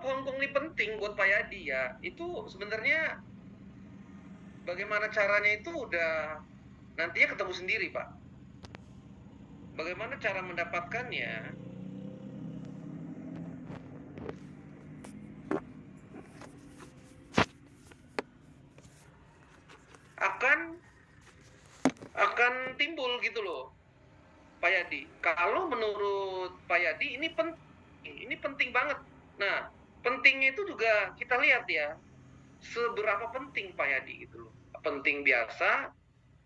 Kenapa Hong Kong ini penting buat Pak Yadi ya? Itu sebenarnya bagaimana caranya itu udah nantinya ketemu sendiri, Pak. Bagaimana cara mendapatkannya? Akan timbul gitu loh, Pak Yadi. Kalau menurut Pak Yadi ini penting banget. Nah, pentingnya itu juga kita lihat ya, seberapa penting Pak Yadi gitu loh. Penting biasa,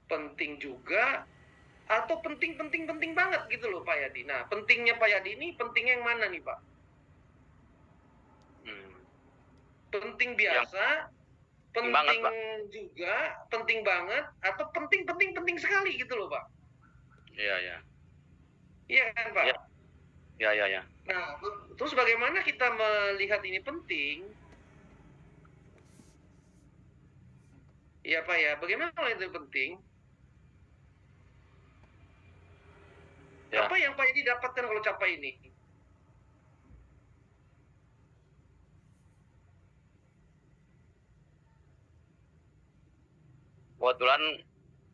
penting juga, atau penting banget gitu loh Pak Yadi. Nah, pentingnya Pak Yadi ini pentingnya yang mana nih Pak? Penting biasa, penting banget, juga, penting banget, atau penting sekali gitu loh Pak. Iya, ya. Iya kan Pak? Ya. Nah, terus bagaimana kita melihat ini penting? Ya Pak ya, bagaimana kalau itu penting? Ya. Apa yang Pak Yadi dapatkan kalau capai ini? Kebetulan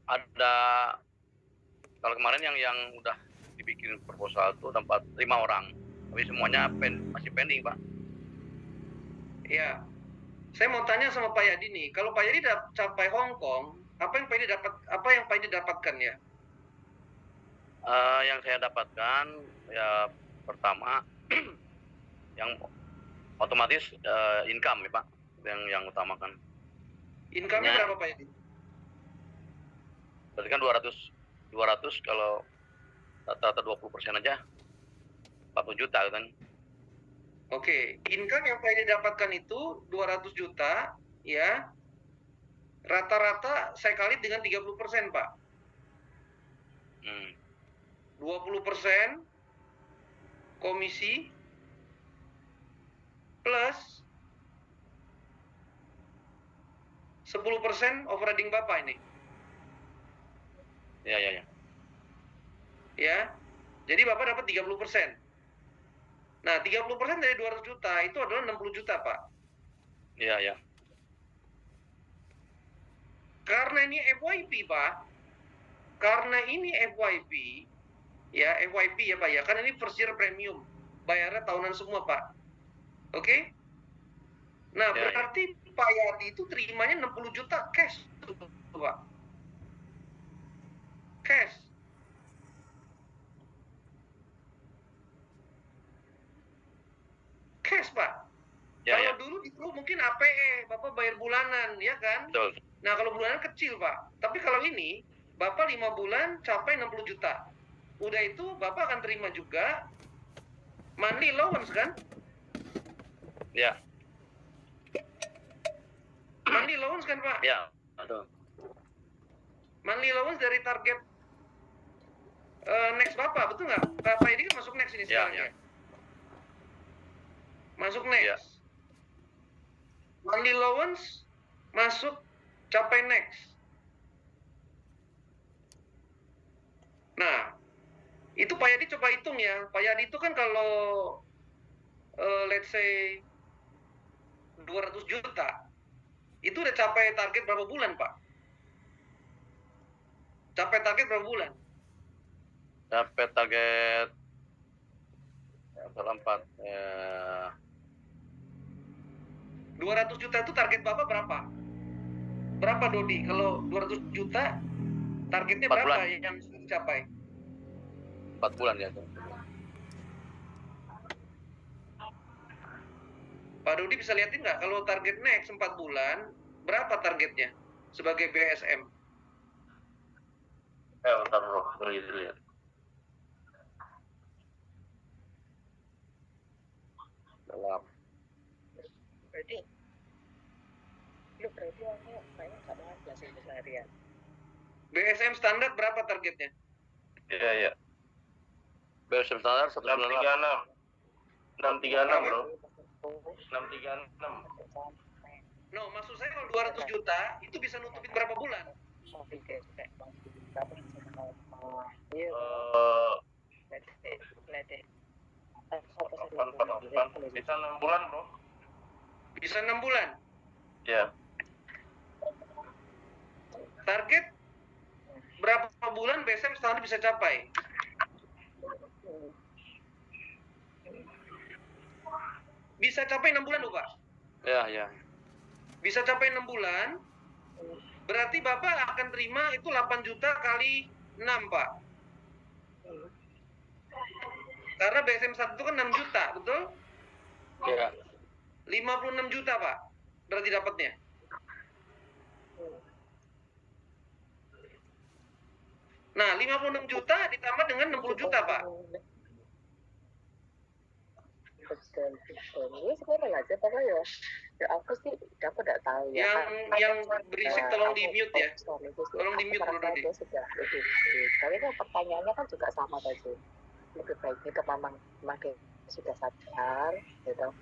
ada, kalau kemarin yang udah dibikin proposal itu tempat 5 orang, tapi semuanya masih pending Pak. Ya, saya mau tanya sama Pak Yadi nih, kalau Pak Yadi capai Hong Kong, apa yang Pak Yadi dapatkan ya? Yang saya dapatkan ya pertama yang otomatis income ya Pak, yang utamakan. Income-nya berapa Pak Yadi? Berarti kan 200 kalau rata-rata 20% aja 40 juta kan. Oke, income yang Pak Yadi dapatkan itu 200 juta ya. Rata-rata saya kali dengan 30% Pak. 20% komisi plus 10% overriding Bapak ini. Ya. Ya. Jadi Bapak dapat 30%. Nah, 30% dari 200 juta itu adalah 60 juta, Pak. Iya. Karena ini FYP, Pak. Karena ini FYP, ya FYP ya, Pak ya. Karena ini first year premium. Bayarnya tahunan semua, Pak. Oke? Nah, berarti Pak Yadi itu terimanya 60 juta cash, Pak. Cash. Cash, Pak. Kalau dulu itu mungkin APE, Bapak bayar bulanan, ya kan? Betul. Nah, kalau bulanan kecil, Pak. Tapi kalau ini, Bapak 5 bulan capai 60 juta. Udah itu, Bapak akan terima juga monthly allowance, kan? Ya. Monthly allowance kan, Pak? Ya, betul. Monthly allowance dari target next Bapak, betul nggak? Bapak ini kan masuk next ini sekarang ya? Masuk next. Ya. Monthly allowance masuk capai next. Nah, itu Pak Yadi coba hitung ya. Pak Yadi itu kan kalau let's say 200 juta, itu udah capai target berapa bulan, Pak? Capai target berapa bulan? Capai target dalam 200 juta itu target Bapak berapa? Berapa Dodi? Kalau 200 juta targetnya berapa bulan yang sudah dicapai? 4 bulan ya. Pak Dodi bisa lihatin nggak kalau target next 4 bulan, berapa targetnya sebagai BSM? Bentar bro, lihat. Dalam. Berarti aku kayaknya nggak banget jelasin keseharian. BSM standar berapa targetnya? Iya. BSM standar 136. 636 bro. 636. No, maksud saya kalau 200 juta itu bisa nutupin berapa bulan? Bisa 6 bulan bro. Bisa 6 bulan. Ya. Target berapa bulan BSM standar bisa capai? Bisa capai 6 bulan loh Pak. Ya. Bisa capai 6 bulan, berarti Bapak akan terima itu 8 juta kali 6 Pak. Karena BSM 1 itu kan 6 juta, betul? Ya. 56 juta Pak, berarti dapatnya. Nah, 56 juta ditambah dengan 60 juta Pak. Betul. Ini sebenarnya relatif apa ya? Ya aku sih, aku tidak tahu ya. Yang berisik tolong di mute ya. Tolong di mute Bro Dodi. Dia sudah lebih. Tapi kan pertanyaannya kan juga sama tadi. Lebih baiknya ke memang dia sudah sadar, gitu.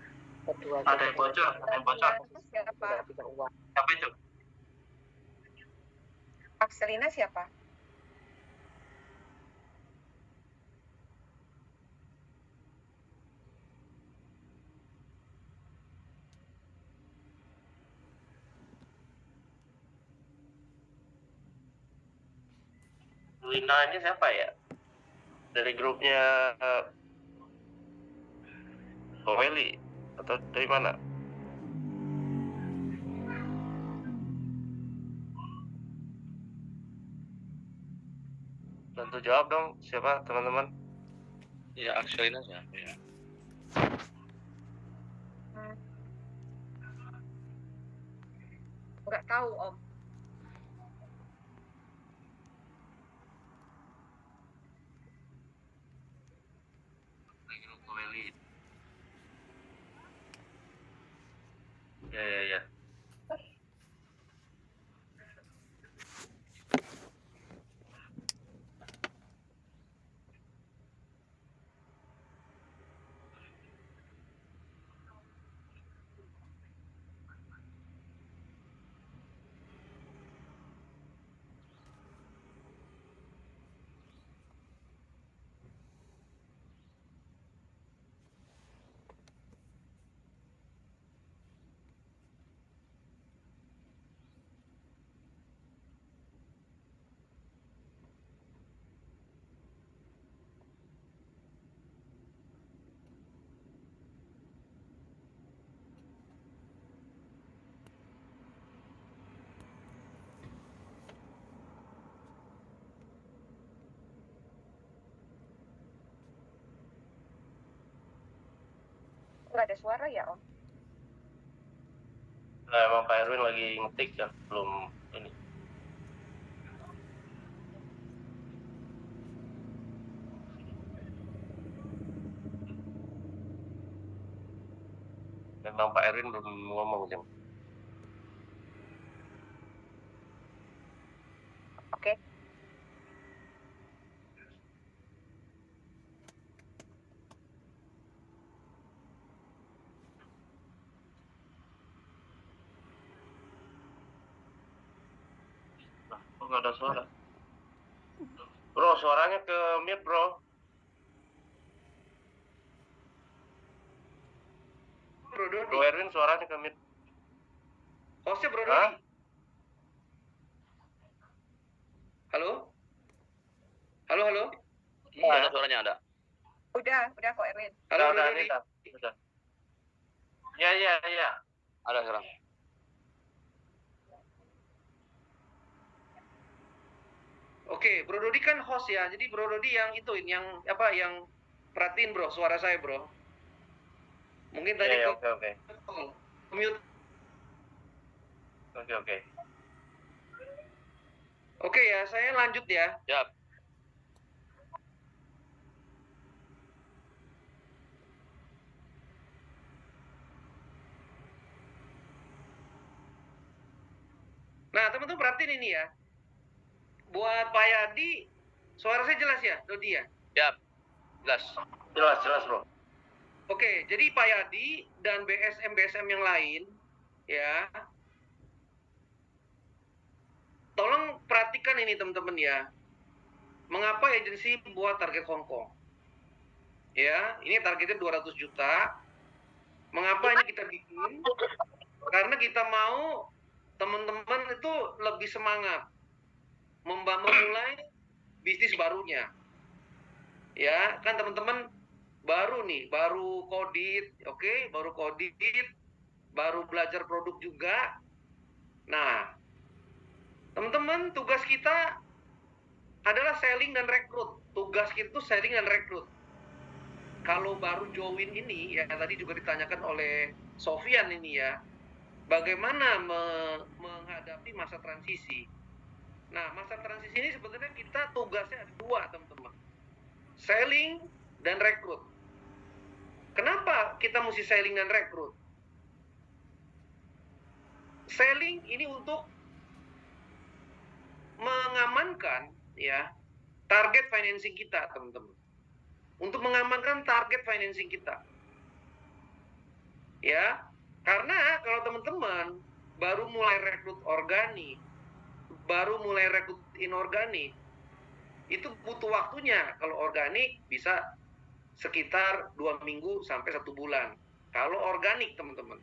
Kedua, Ada yang bocor, ada yang bocor. Siapa? Tidak punya uang. Siapa itu? Akselina siapa? Lina ini siapa ya? Dari grupnya Koweli atau dari mana? Bantu jawab dong, siapa teman-teman? Ya, Akselina siapa ya? Nggak tahu Om. Dari grup Koweli. Ya. Nggak ada suara ya Om? Nah, emang Pak Erwin lagi ngetik ya, belum ini. Memang Pak Erwin belum ngomong jam. Oke. Nah, kok nggak ada suara? Bro, suaranya ke mute bro. Bro Dodi. Bro Erwin suaranya ke mute. Hostnya Bro Hah? Dodi. Halo? Halo? Iya, ada suaranya ada. Udah kok Erwin. Halo Bro Udah, Dodi. udah. Ya. Ada sekarang. Oke, Bro Dodi kan host ya. Jadi Bro Dodi yang yang perhatiin Bro suara saya Bro. Mungkin tadi Ya, oke. mute. Oke. Oke ya, saya lanjut ya. Ya. Nah, teman-teman perhatiin ini ya. Buat Pak Yadi, suara saya jelas ya, Dodi ya? Ya. Jelas. Jelas bro. Oke, jadi Pak Yadi dan BSM yang lain, ya, tolong perhatikan ini teman-teman ya. Mengapa agensi buat target Hong Kong? Ya, ini targetnya 200 juta. Mengapa ini kita bikin? Karena kita mau teman-teman itu lebih semangat memulai bisnis barunya. Ya, kan teman-teman baru nih, baru kodit, oke, baru kodit, baru belajar produk juga. Nah, teman-teman, tugas kita adalah selling dan rekrut. Tugas kita itu selling dan rekrut. Kalau baru join ini, ya tadi juga ditanyakan oleh Sofian ini ya, bagaimana menghadapi masa transisi. Nah, masa transisi ini sebenarnya kita tugasnya ada dua, teman-teman. Selling dan rekrut. Kenapa kita mesti selling dan rekrut? Selling ini untuk mengamankan ya target financing kita, teman-teman. Untuk mengamankan target financing kita. Ya, karena kalau teman-teman baru mulai rekrut organik, baru mulai rekrut inorganik, itu butuh waktunya. Kalau organik bisa sekitar 2 minggu sampai 1 bulan. Kalau organik, teman-teman.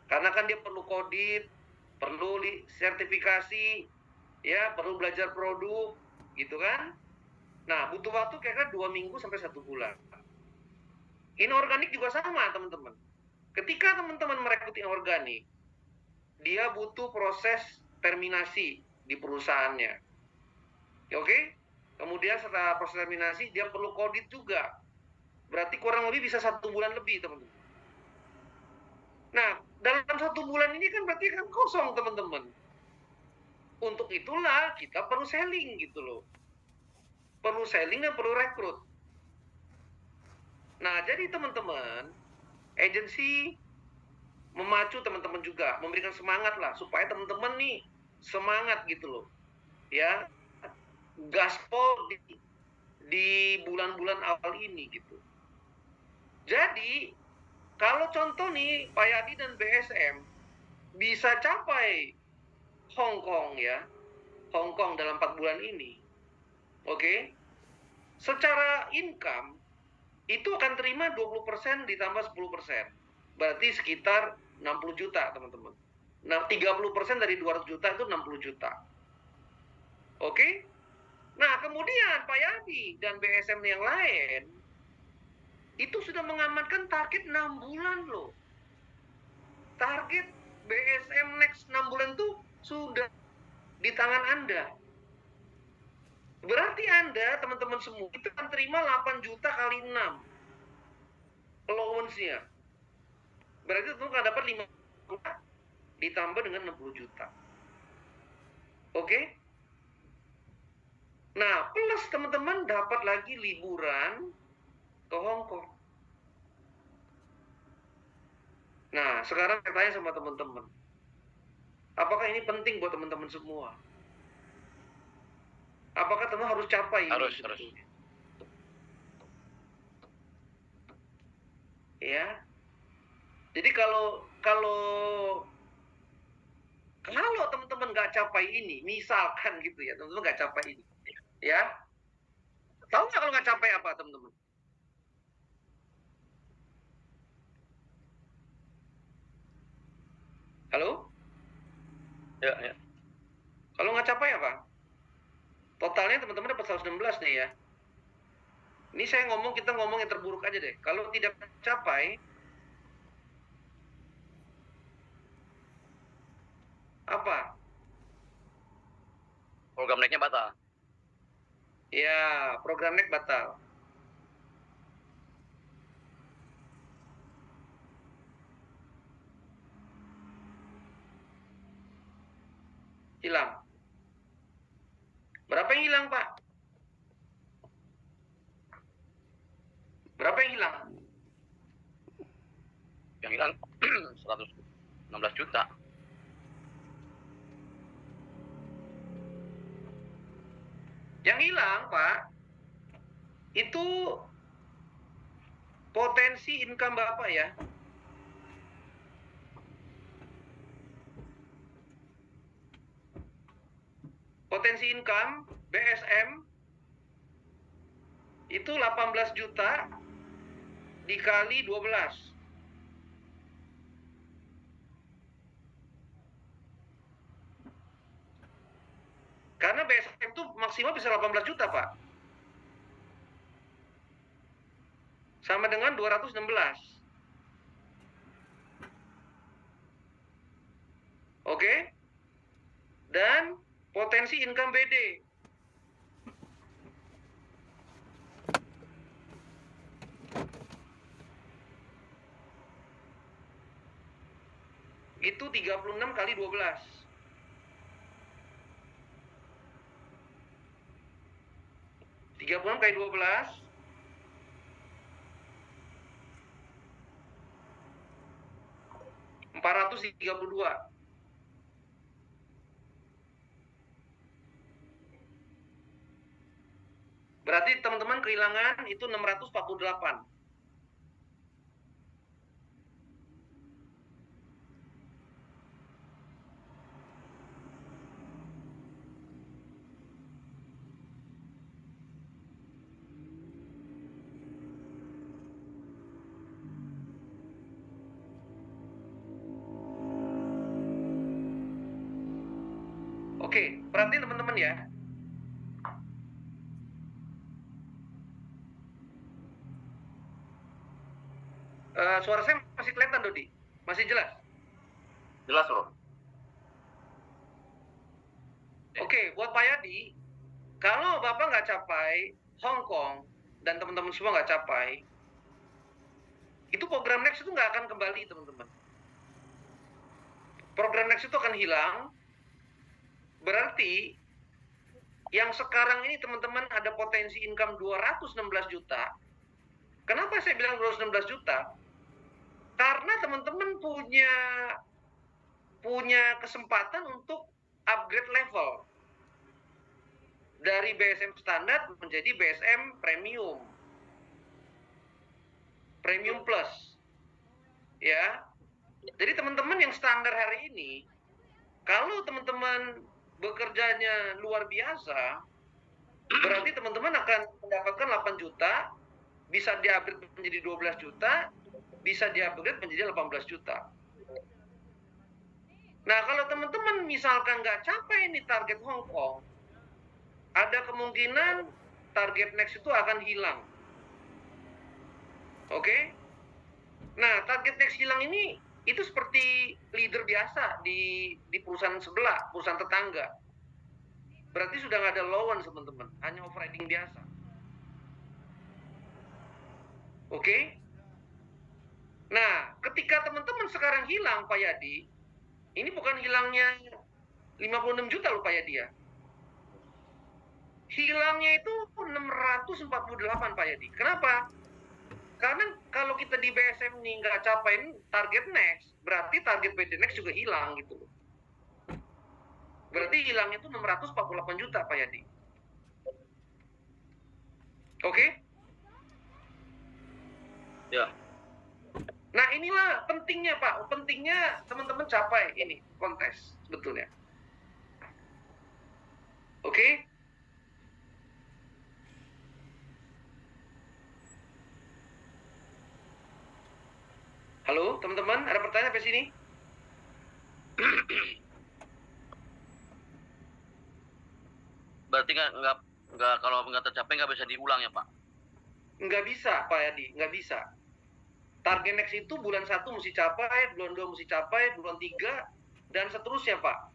Karena kan dia perlu kodit, perlu sertifikasi, ya, perlu belajar produk, gitu kan. Nah, butuh waktu kira-kira 2 minggu sampai 1 bulan. Inorganik juga sama, teman-teman. Ketika teman-teman merekrut inorganik, dia butuh proses terminasi di perusahaannya. Oke? Kemudian setelah proses terminasi, dia perlu kodit juga. Berarti kurang lebih bisa 1 bulan lebih, teman-teman. Nah, dalam 1 bulan ini kan berarti kan kosong, teman-teman. Untuk itulah kita perlu selling gitu loh. Perlu selling dan perlu rekrut. Nah, jadi teman-teman, agensi memacu teman-teman juga, memberikan semangat lah, supaya teman-teman nih semangat gitu loh. Ya, gaspol di bulan-bulan awal ini gitu. Jadi, kalau contoh nih, Pak Yadi dan BSM bisa capai Hong Kong ya, Hong Kong dalam 4 bulan ini, oke? Secara income, itu akan terima 20% ditambah 10%. Berarti sekitar 60 juta, teman-teman. Nah, 30% dari 200 juta itu 60 juta. Oke? Nah, kemudian Pak Yadi dan BSM yang lain, itu sudah mengamankan target 6 bulan loh. Target BSM next 6 bulan itu sudah di tangan Anda. Berarti Anda, teman-teman semua, itu akan terima 8 juta kali 6 allowance-nya. Berarti itu akan dapat 5 juta ditambah dengan 60 juta. Oke? Nah, plus teman-teman dapat lagi liburan ke Hong Kong. Nah, sekarang saya tanya sama teman-teman. Apakah ini penting buat teman-teman semua? Apakah teman harus capai ini? Harus. Ya. Jadi kalau teman-teman nggak capai ini, misalkan gitu ya, teman-teman nggak capai ini, ya. Tahu nggak kalau nggak capai apa, teman-teman? Halo? Ya. Kalau nggak capai apa? Totalnya teman-teman dapat 116 nih ya. Ini kita ngomong yang terburuk aja deh. Kalau tidak capai, apa? Program naiknya batal. Ya, program naik batal. Hilang. Berapa yang hilang, Pak? Berapa yang hilang? Yang hilang 116 juta. Yang hilang, Pak, itu potensi income Bapak ya. Potensi income BSM itu 18 juta dikali 12. Karena BSM itu maksimal bisa 18 juta, Pak. Sama dengan 216. Oke? Dan potensi income BD. Itu 36 kali 12. Tiga puluh enam kali 12 432. Berarti teman-teman kehilangan itu 648. Oke, perhatiin teman-teman ya. Suara saya masih kelihatan, Dodi? Masih jelas? Jelas, Bro. Oke, buat Pak Yadi, kalau Bapak nggak capai Hong Kong dan teman-teman semua nggak capai, itu program Next itu nggak akan kembali, teman-teman. Program Next itu akan hilang. Berarti yang sekarang ini teman-teman ada potensi income 216 juta. Kenapa saya bilang 216 juta? Karena teman-teman punya kesempatan untuk upgrade level dari BSM standar menjadi BSM premium plus, ya. Jadi teman-teman yang standar hari ini, kalau teman-teman bekerjanya luar biasa, berarti teman-teman akan mendapatkan 8 juta, bisa di-upgrade menjadi 12 juta, bisa di-upgrade menjadi 18 juta. Nah, kalau teman-teman misalkan nggak capai ini target Hong Kong, ada kemungkinan target Next itu akan hilang. Oke? Nah, target Next hilang ini itu seperti leader biasa di perusahaan sebelah, perusahaan tetangga. Berarti sudah nggak ada allowance, teman-teman. Hanya overriding biasa. Oke? Nah, ketika teman-teman sekarang hilang, Pak Yadi, ini bukan hilangnya 56 juta loh, Pak Yadi ya. Hilangnya itu 648, Pak Yadi. Kenapa? Karena kalau kita di BSM nih nggak capai target Next, berarti target BD Next juga hilang gitu loh. Berarti hilangnya itu 648 juta, Pak Yadi. Oke? Ya. Nah, inilah pentingnya, Pak. Pentingnya teman-teman capai ini kontes sebetulnya. Oke? Halo, teman-teman, ada pertanyaan sampai sini? Berarti nggak kalau nggak tercapai nggak bisa diulang ya, Pak? Nggak bisa, Pak Yadi, nggak bisa. Target Next itu bulan 1 mesti capai, bulan 2 mesti capai, bulan 3, dan seterusnya, Pak.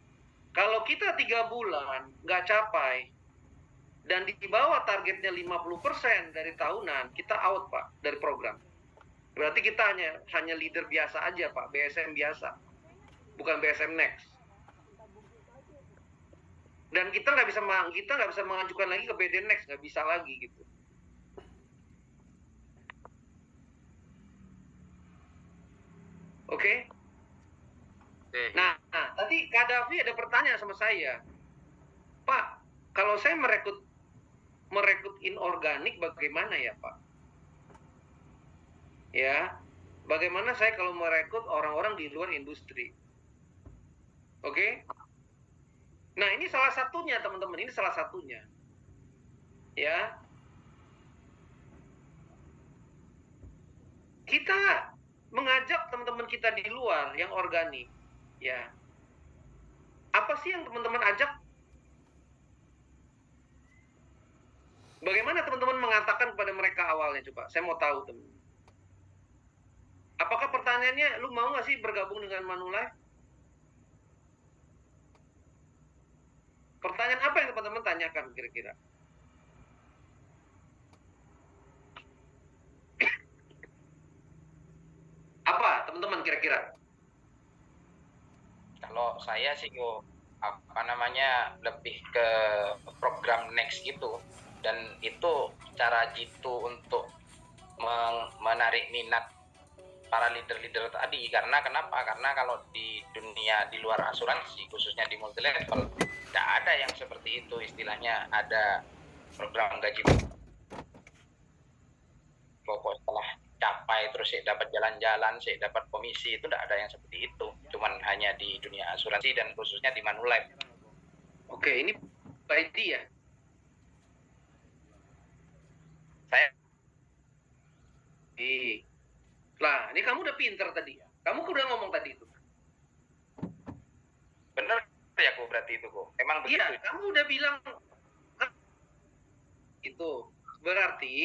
Kalau kita 3 bulan nggak capai, dan di bawah targetnya 50% dari tahunan, kita out, Pak, dari program. Berarti kita hanya leader biasa aja, Pak, BSM biasa, bukan BSM Next. Dan kita nggak bisa mengajukan lagi ke BD Next, nggak bisa lagi gitu. Oke? Nah, tadi Kak Davi ada pertanyaan sama saya, Pak, kalau saya merekrut inorganik bagaimana ya, Pak? Ya, bagaimana saya kalau merekrut orang-orang di luar industri? Oke? Nah, ini salah satunya, teman-teman. Ini salah satunya. Ya. Kita mengajak teman-teman kita di luar yang organik. Ya. Apa sih yang teman-teman ajak? Bagaimana teman-teman mengatakan kepada mereka awalnya, coba? Saya mau tahu, teman. Apakah pertanyaannya, lu mau nggak sih bergabung dengan Manulife? Pertanyaan apa yang teman-teman tanyakan kira-kira? Apa teman-teman kira-kira? Kalau saya sih lebih ke program next gitu, dan itu cara jitu untuk menarik minat para leader-leader tadi. Karena kenapa? Karena kalau di dunia di luar asuransi, khususnya di multi level, tidak ada yang seperti itu. Istilahnya ada program gaji pokok setelah capai terus saya dapat jalan-jalan, saya dapat komisi, itu tidak ada yang seperti itu. Cuman hanya di dunia asuransi dan khususnya di Manulife. Oke, ini Pak Edi ya? Saya Lah, ini kamu udah pinter tadi. Kamu udah ngomong tadi itu. bener ya kok berarti itu kok. Emang begitu. Iya, kamu udah bilang itu. Berarti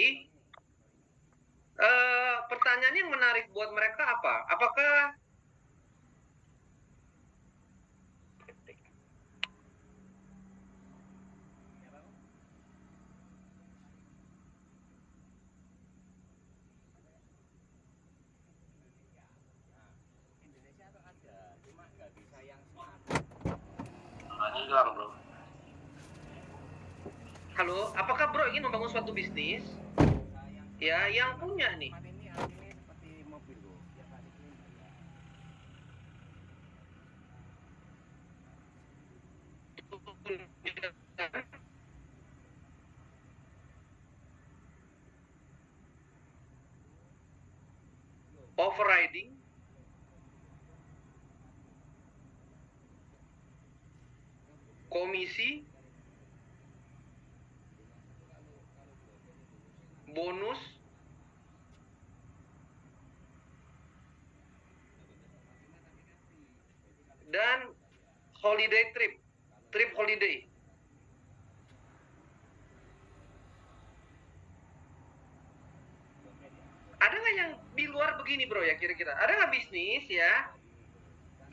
pertanyaan yang menarik buat mereka apa? Apakah hilang bro. halo, apakah bro ingin membangun suatu bisnis? Ya, yang punya nih. Overriding, komisi, bonus, dan holiday trip holiday. Ada nggak yang di luar begini bro ya kira-kira? Ada nggak bisnis ya?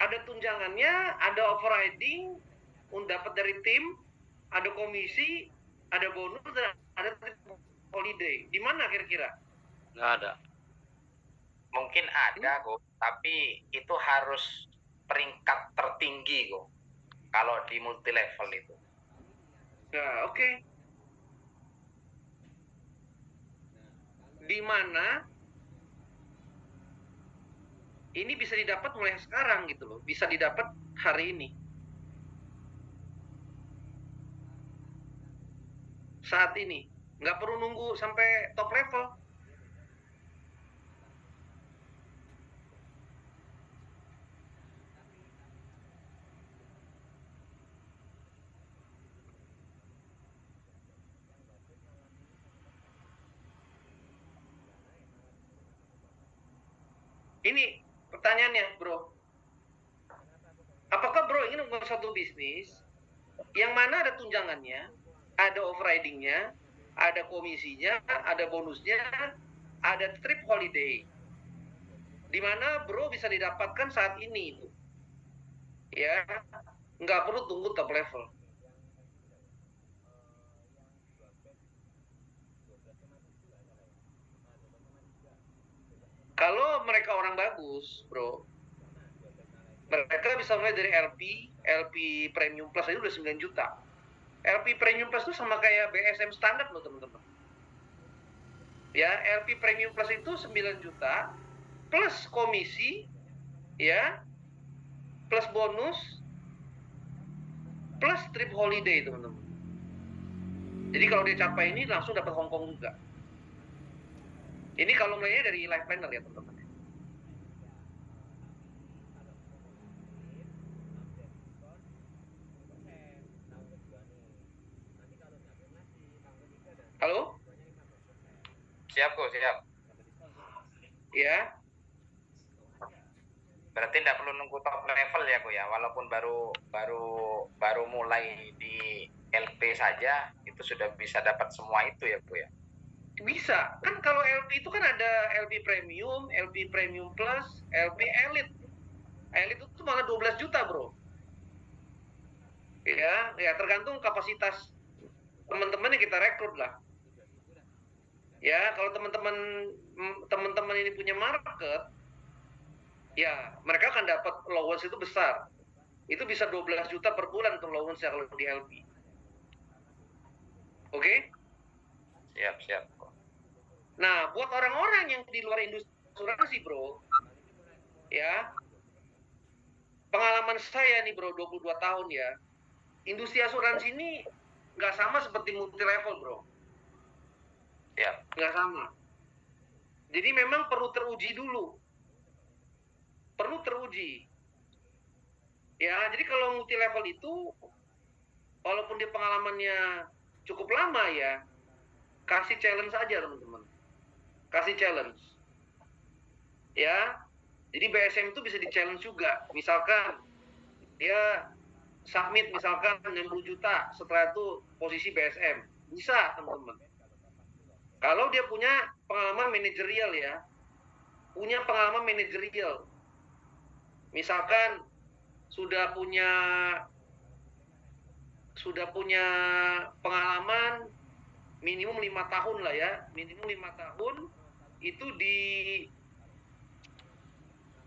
Ada tunjangannya, ada overriding, dapat dari tim, ada komisi, ada bonus, dan ada trip holiday. Di mana kira-kira? Nggak ada. Mungkin ada kok, tapi itu harus peringkat tertinggi kok. Kalau di multi level itu. Nah, oke. Di mana ini bisa didapat mulai sekarang gitu loh, bisa didapat hari ini, saat ini, nggak perlu nunggu sampai top level. Ini pertanyaannya bro, apakah bro ingin membuat satu bisnis yang mana ada tunjangannya, ada overridingnya, ada komisinya, ada bonusnya, ada trip holiday, di mana bro bisa didapatkan saat ini itu, ya, nggak perlu tunggu top level. Kalau mereka orang bagus, bro, mereka bisa mulai dari LP Premium Plus aja udah 9 juta. LP Premium Plus itu sama kayak BSM standar loh teman-teman. Ya, LP Premium Plus itu 9 juta plus komisi, ya, plus bonus, plus trip holiday teman-teman. Jadi kalau dia capai ini langsung dapat Hongkong juga. Ini kalau mulainya dari life planner ya teman-teman. Halo? Siap kok, siap. Ya. Berarti tidak perlu nunggu top level ya kok ya, walaupun baru mulai di LP saja itu sudah bisa dapat semua itu ya Bu ya. Bisa. Kan kalau LP itu kan ada LP Premium, LP Premium Plus, LP Elite. Elite itu malah 12 juta, Bro. Ya tergantung kapasitas teman-teman yang kita rekrut lah. Ya, kalau teman-teman ini punya market, ya mereka akan dapat allowance itu besar. Itu bisa 12 juta per bulan untuk allowance kalau di LP. Oke? Siap. Nah, buat orang-orang yang di luar industri asuransi, Bro, ya, pengalaman saya nih, Bro, 22 tahun ya, industri asuransi ini nggak sama seperti multi level, Bro. Siap. Nggak sama. Jadi memang perlu teruji dulu. Perlu teruji. Ya, jadi kalau multi level itu, walaupun dia pengalamannya cukup lama ya, kasih challenge aja teman-teman. Kasih challenge. Ya, jadi BSM itu bisa di-challenge juga. Misalkan dia submit misalkan 60 juta, setelah itu posisi BSM. Bisa teman-teman. Kalau dia punya pengalaman manajerial ya, punya pengalaman manajerial. Misalkan sudah punya pengalaman minimum 5 tahun lah ya, minimum 5 tahun itu di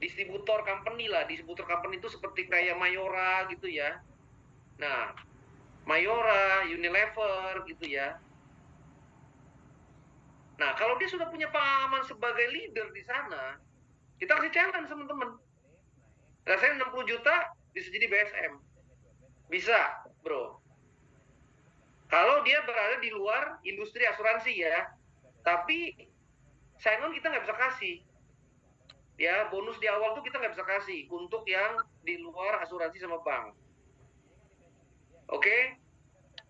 distributor company lah. Distributor company itu seperti kayak Mayora gitu ya. Nah, Mayora, Unilever gitu ya. Nah, kalau dia sudah punya pengalaman sebagai leader di sana, kita kasih challenge teman-teman. Rasanya 60 juta bisa jadi BSM. Bisa, Bro. Kalau dia berada di luar industri asuransi ya, tapi sign-on kita nggak bisa kasih. Ya, bonus di awal tuh kita nggak bisa kasih untuk yang di luar asuransi sama bank. Oke?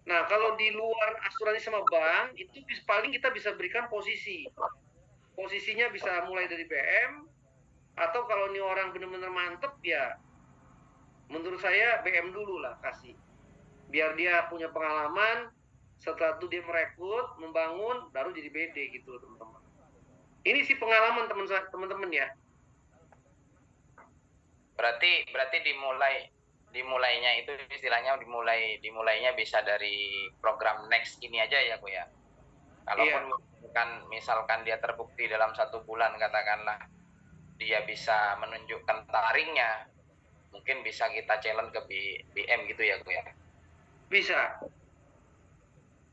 Nah, kalau di luar asuransi sama bank, itu paling kita bisa berikan posisi. Posisinya bisa mulai dari BM, atau kalau ini orang benar-benar mantep, ya menurut saya BM dulu lah kasih. Biar dia punya pengalaman, setelah itu dia merekrut, membangun, baru jadi BD gitu loh teman-teman. Ini sih pengalaman teman-teman ya. Berarti dimulainya itu istilahnya dimulainya bisa dari program next ini aja ya Bu ya. Kalaupun misalkan dia terbukti dalam 1 bulan katakanlah dia bisa menunjukkan taringnya, mungkin bisa kita challenge ke BM gitu ya Bu ya. Bisa.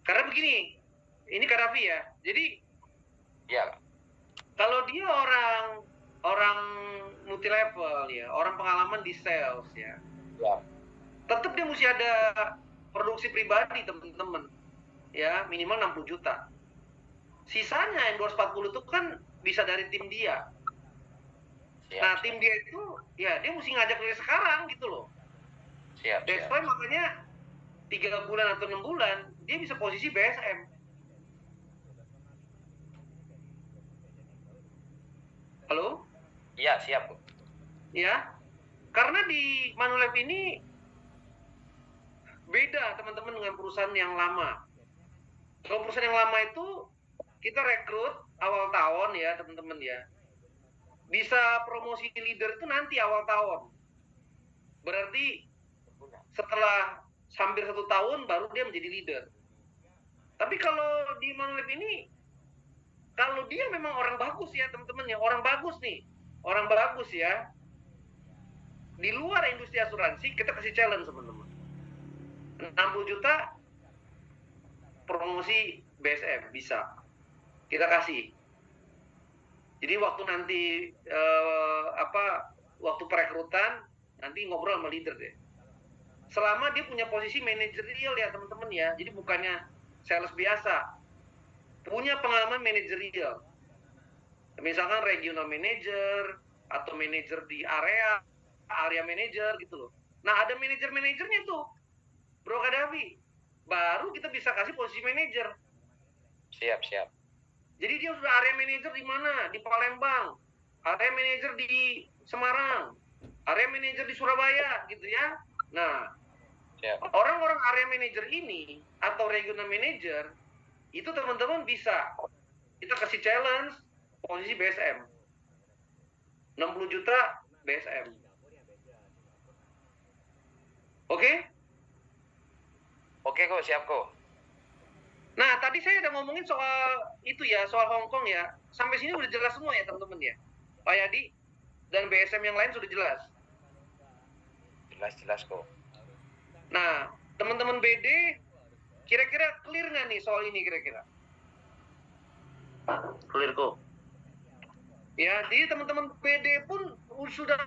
Karena begini, ini Kak Raffi ya. Jadi ya, kalau dia orang multi level ya, orang pengalaman di sales ya, tetap dia mesti ada produksi pribadi teman-teman ya, minimal 60 juta. Sisanya yang 240 itu kan bisa dari tim dia. Nah, tim dia itu ya dia mesti ngajak dari sekarang gitu loh. That's why makanya 3 bulan atau 6 bulan dia bisa posisi BSM. Halo? Iya, siap Bu. Ya, karena di Manulife ini beda teman-teman dengan perusahaan yang lama. Kalau perusahaan yang lama itu kita rekrut awal tahun ya teman-teman ya. Bisa promosi leader itu nanti awal tahun. Berarti setelah hampir 1 tahun baru dia menjadi leader. Tapi kalau di Manulife ini, kalau dia memang orang bagus ya teman-teman ya, orang bagus ya, di luar industri asuransi kita kasih challenge teman-teman. 60 juta promosi BSM bisa kita kasih. Jadi waktu nanti waktu perekrutan nanti ngobrol sama leader deh. Selama dia punya posisi manajerial ya teman-teman ya. Jadi bukannya sales biasa. Punya pengalaman manajerial. Misalkan regional manager atau manager di area manager gitu loh. Nah, ada manajer-manajernya tuh. Bro Kadafi. Baru kita bisa kasih posisi manajer. Siap. Jadi dia sudah area manager di mana? Di Palembang. Area manager di Semarang. Area manager di Surabaya gitu ya. Nah, Siap. Orang-orang area manager ini atau regional manager itu teman-teman bisa kita kasih challenge posisi BSM 60 juta BSM. Oke? Oke kok, siap kok. Nah, tadi saya udah ngomongin soal itu ya, soal Hong Kong ya. Sampai sini udah jelas semua ya teman-teman ya. Pak Yadi dan BSM yang lain sudah jelas. Jelas kok. Nah, teman-teman BD kira-kira clear nggak nih soal ini kira-kira? Clear kok. Ya, jadi teman-teman BD pun sudah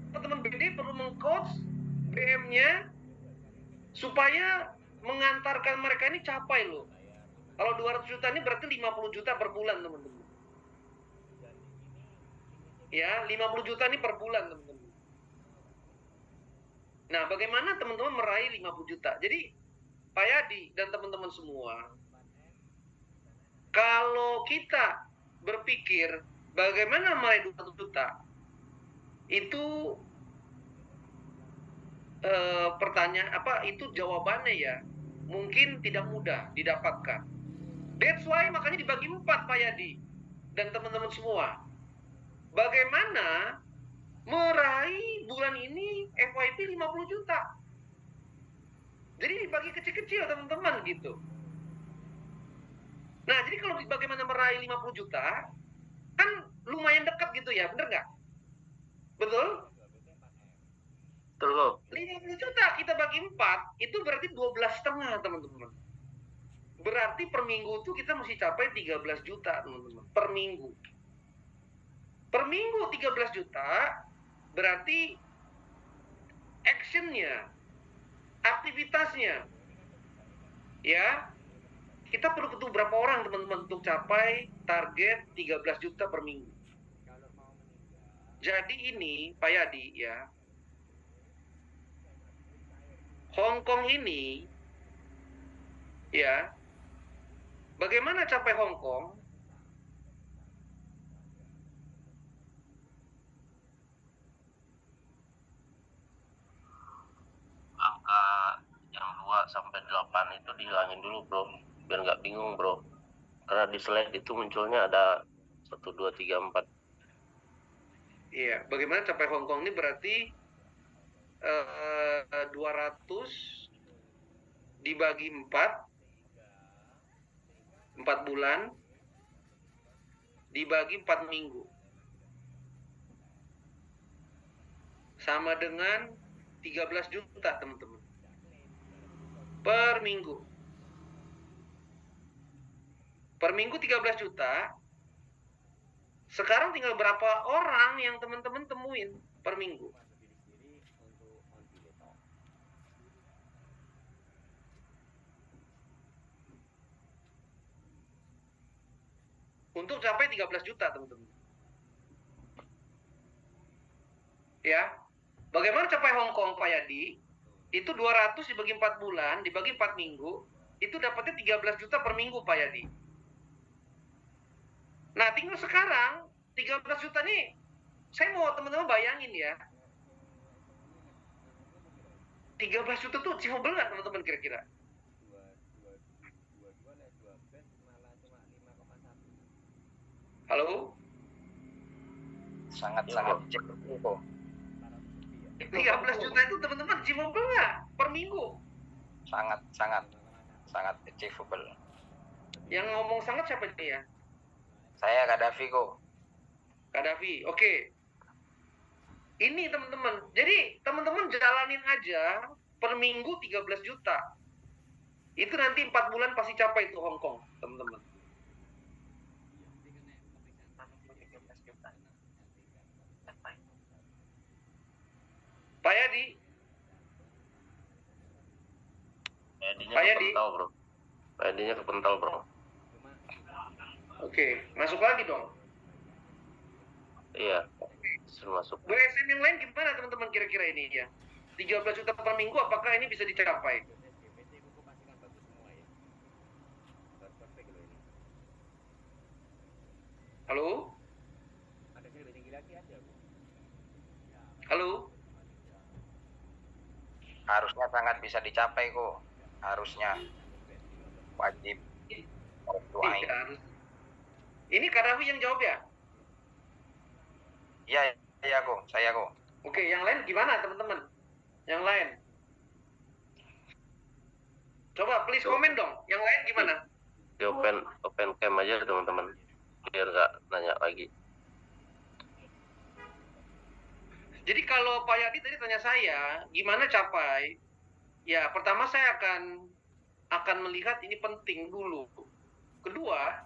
teman-teman BD perlu mengcoach BM-nya supaya mengantarkan mereka ini capai loh. Kalau 200 juta ini berarti 50 juta per bulan teman-teman. Ya, 50 juta ini per bulan teman-teman. Nah, bagaimana teman-teman meraih 50 juta? Jadi, Pak Yadi dan teman-teman semua, kalau kita berpikir bagaimana meraih 200 juta, itu pertanyaan itu jawabannya ya mungkin tidak mudah didapatkan. That's why makanya dibagi 4 Pak Yadi dan teman-teman semua. Bagaimana meraih bulan ini FYP 50 juta. Jadi dibagi kecil-kecil teman-teman gitu. Nah, jadi kalau bagaimana meraih 50 juta kan lumayan dekat gitu ya, bener nggak? Betul? Betul kok. 50 juta kita bagi 4, itu berarti 12,5 teman-teman. Berarti per minggu itu kita mesti capai 13 juta teman-teman. Per minggu. Per minggu 13 juta, berarti actionnya, aktivitasnya, ya, kita perlu ketemu berapa orang teman-teman untuk capai target 13 juta per minggu. Jadi ini, Pak Yadi ya, Hong Kong ini, ya, bagaimana capai Hong Kong? Angka yang 2 sampai 8 itu dihilangin dulu bro, biar nggak bingung bro. Karena di slide itu munculnya ada 1, 2, 3, 4. Iya, bagaimana capai Hong Kong ini berarti 200 dibagi 4 bulan dibagi 4 minggu sama dengan 13 juta teman-teman per minggu. Per minggu 13 juta. Sekarang tinggal berapa orang yang teman-teman temuin per minggu? Untuk capai 13 juta, teman-teman. Ya. Bagaimana capai Hong Kong, Pak Yadi? Itu 200 dibagi 4 bulan, dibagi 4 minggu, itu dapatnya 13 juta per minggu, Pak Yadi. Nah, tinggal sekarang 13 juta nih, saya mau teman-teman bayangin ya. 13 juta tuh achievable nggak teman-teman kira-kira? Halo? Sangat-sangat kok. 13 juta itu teman-teman achievable nggak per minggu? Sangat achievable. Yang ngomong sangat siapa nih ya? Saya Kadafi kok. Kadafi, oke. Ini teman-teman, jadi teman-teman jalanin aja per minggu 13 juta. Itu nanti 4 bulan pasti capai itu Hong Kong, teman-teman. Pak Yadi? Pak Yadi kepental bro. Pak Yadinya kepental bro. Oke, masuk lagi dong. Iya, suruh masuk. BSM yang lain gimana teman-teman kira-kira ini ya? 13 juta per minggu apakah ini bisa dicapai? Halo? Halo? Harusnya sangat bisa dicapai kok. Harusnya wajib doain. Iya, harus. Ini Kak Raffi yang jawab ya? Iya, saya kok. Oke, yang lain gimana teman-teman? Yang lain? Coba please komen dong. Yang lain gimana? Di open cam aja teman-teman, biar nggak nanya lagi. Jadi kalau Pak Yadi tadi tanya saya, gimana capai? Ya, pertama saya akan melihat ini penting dulu. Kedua,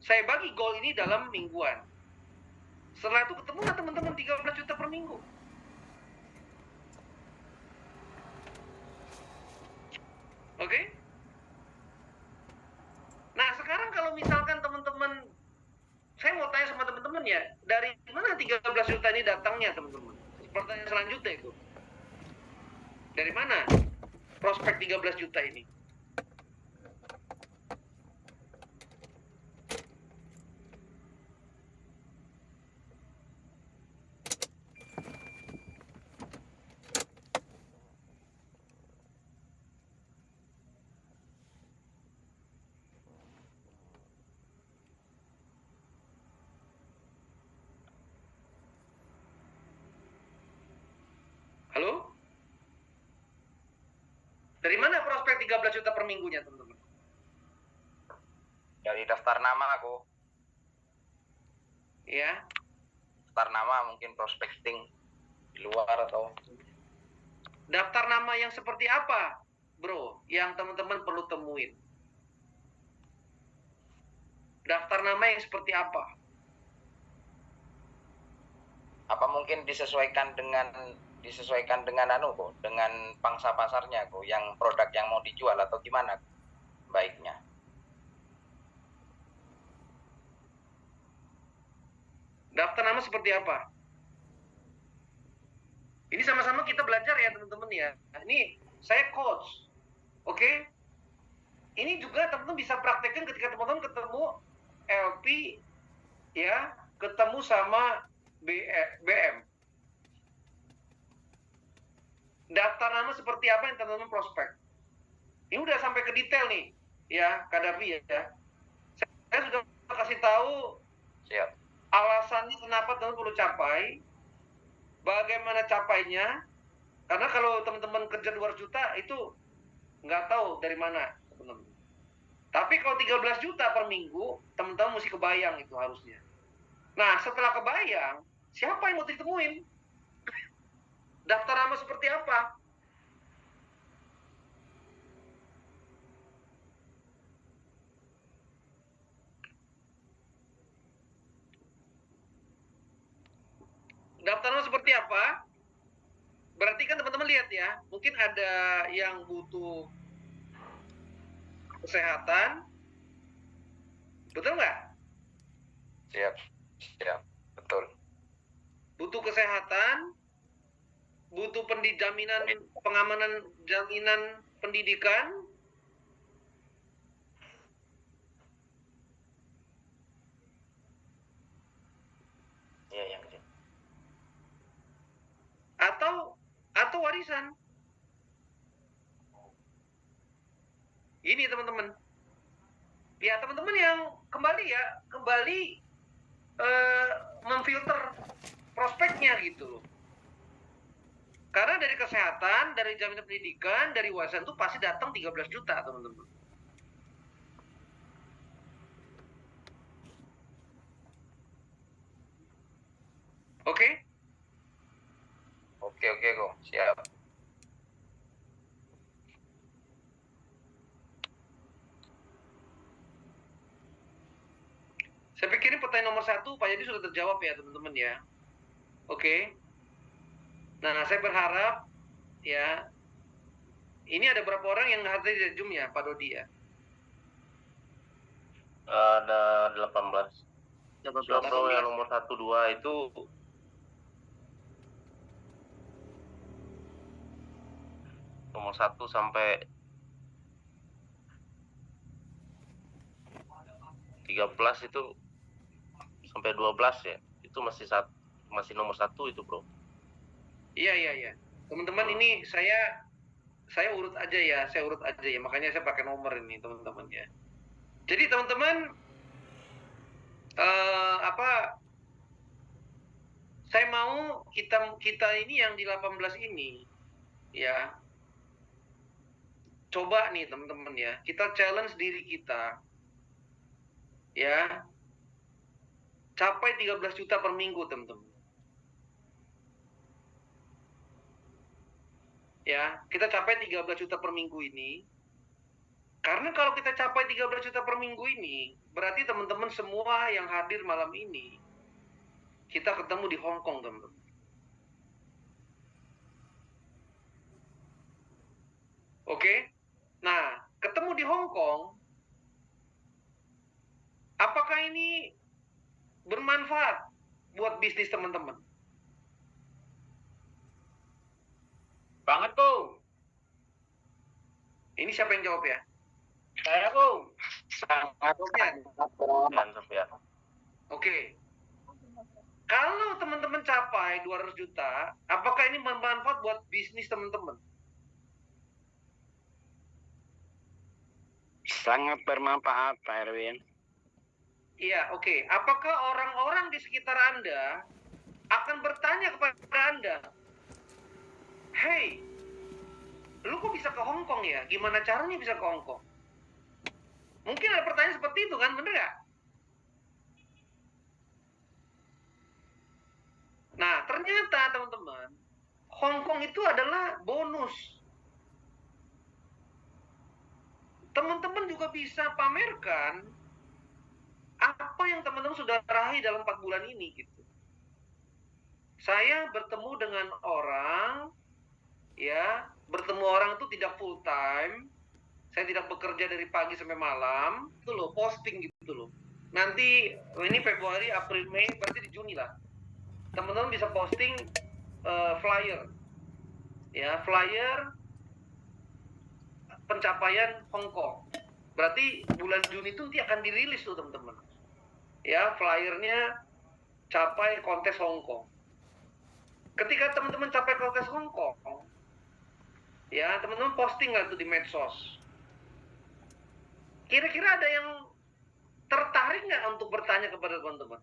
saya bagi goal ini dalam mingguan. Setelah itu ketemu nggak teman-teman 13 juta per minggu? Oke? Nah, sekarang kalau misalkan teman-teman, saya mau tanya sama teman-teman ya, dari mana 13 juta ini datangnya teman-teman? Pertanyaan selanjutnya itu. Dari mana prospek 13 juta ini? Halo? Dari mana prospek 13 juta per minggunya, teman-teman? Dari daftar nama aku. Ya. Daftar nama mungkin prospecting di luar atau Daftar nama yang seperti apa, bro, yang teman-teman perlu temuin? Daftar nama yang seperti apa? apa mungkin disesuaikan dengan dengan pangsa pasarnya kok, yang produk yang mau dijual atau gimana baiknya. Daftar nama seperti apa? Ini sama-sama kita belajar ya teman-teman ya. Ini saya coach, oke? Ini juga teman-teman bisa praktekkan ketika teman-teman ketemu LP, ya, ketemu sama BM. Daftar nama seperti apa yang teman-teman prospek? Ini udah sampai ke detail nih, ya, Kak Davi ya. Saya sudah kasih tahu Siap. alasannya kenapa teman-teman perlu capai, bagaimana capainya, karena kalau teman-teman kerja 200 juta itu nggak tahu dari mana teman-teman. Tapi kalau 13 juta per minggu, teman-teman mesti kebayang itu harusnya. Nah, setelah kebayang, siapa yang mau ditemuin? Daftar nama seperti apa? Daftar nama seperti apa? Berarti kan teman-teman lihat ya, mungkin ada yang butuh kesehatan, betul nggak? Siap. Betul. Butuh kesehatan, butuh jaminan pengamanan jaminan pendidikan, Iya, yang atau warisan. Ini teman-teman. Ya teman-teman yang kembali memfilter prospeknya gitu loh. Karena dari kesehatan, dari jaminan pendidikan, dari warisan itu pasti datang 13 juta teman-teman. Oke? Oke kok. Siap. Saya pikir ini pertanyaan nomor 1 Pak Yadi sudah terjawab ya teman-teman ya. Oke. Nah, saya berharap ya, ini ada berapa orang yang hadir di Zoom ya, Pak Dodi ya? Ada 18. Bro, yang nomor 1, 2 itu nomor 1 sampai 13 itu sampai 12 ya. Itu masih nomor 1 itu, Bro. Iya. Teman-teman, ini saya urut aja ya, makanya saya pakai nomor ini teman-teman ya. Jadi teman-teman, saya mau kita ini yang di 18 ini ya, coba nih teman-teman ya, kita challenge diri kita ya, capai 13 juta per minggu teman-teman. Ya, kita capai 13 juta per minggu ini. Karena kalau kita capai 13 juta per minggu ini, berarti teman-teman semua yang hadir malam ini, kita ketemu di Hong Kong, teman-teman. Oke? Nah, ketemu di Hong Kong, apakah ini bermanfaat buat bisnis teman-teman? Banget, Kung. Ini siapa yang jawab ya? Saya, Kung. Sangat bro. Dan Sofian. Oke. Kalau teman-teman capai 200 juta, apakah ini bermanfaat buat bisnis teman-teman? Sangat bermanfaat, Pak Erwin. Iya, oke. Apakah orang-orang di sekitar Anda akan bertanya kepada Anda, "Hey, lu kok bisa ke Hong Kong ya? Gimana caranya bisa ke Hong Kong?" Mungkin ada pertanyaan seperti itu kan, bener nggak? Nah, ternyata teman-teman, Hong Kong itu adalah bonus. Teman-teman juga bisa pamerkan apa yang teman-teman sudah raih dalam 4 bulan ini gitu. Saya bertemu dengan orang, ya, bertemu orang itu tidak full time. Saya tidak bekerja dari pagi sampai malam, itu loh, posting gitu loh. Nanti ini Februari, April, Mei, berarti di Juni lah. Teman-teman bisa posting flyer, ya, flyer pencapaian Hong Kong. Berarti bulan Juni itu nanti akan dirilis tuh teman-teman. Ya, flyernya capai kontes Hong Kong. Ketika teman-teman capai kontes Hong Kong, ya, teman-teman posting nggak tuh di medsos? Kira-kira ada yang tertarik nggak untuk bertanya kepada teman-teman?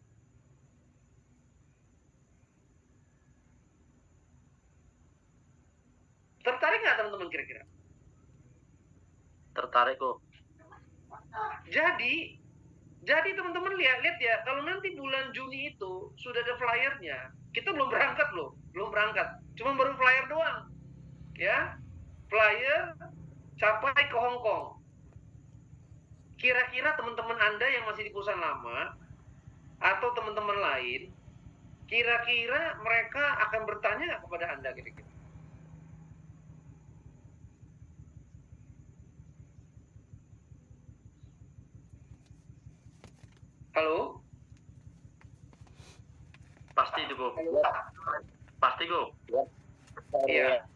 Tertarik nggak teman-teman kira-kira? Tertarik kok. Jadi teman-teman lihat ya, kalau nanti bulan Juni itu sudah ada flyernya, kita belum berangkat loh, cuma baru flyer doang, ya, flyer capai ke Hong Kong. Kira-kira teman-teman Anda yang masih di perusahaan lama atau teman-teman lain, kira-kira mereka akan bertanya nggak kepada Anda kira-kira? Halo? Pasti juga. Pasti kok. Iya.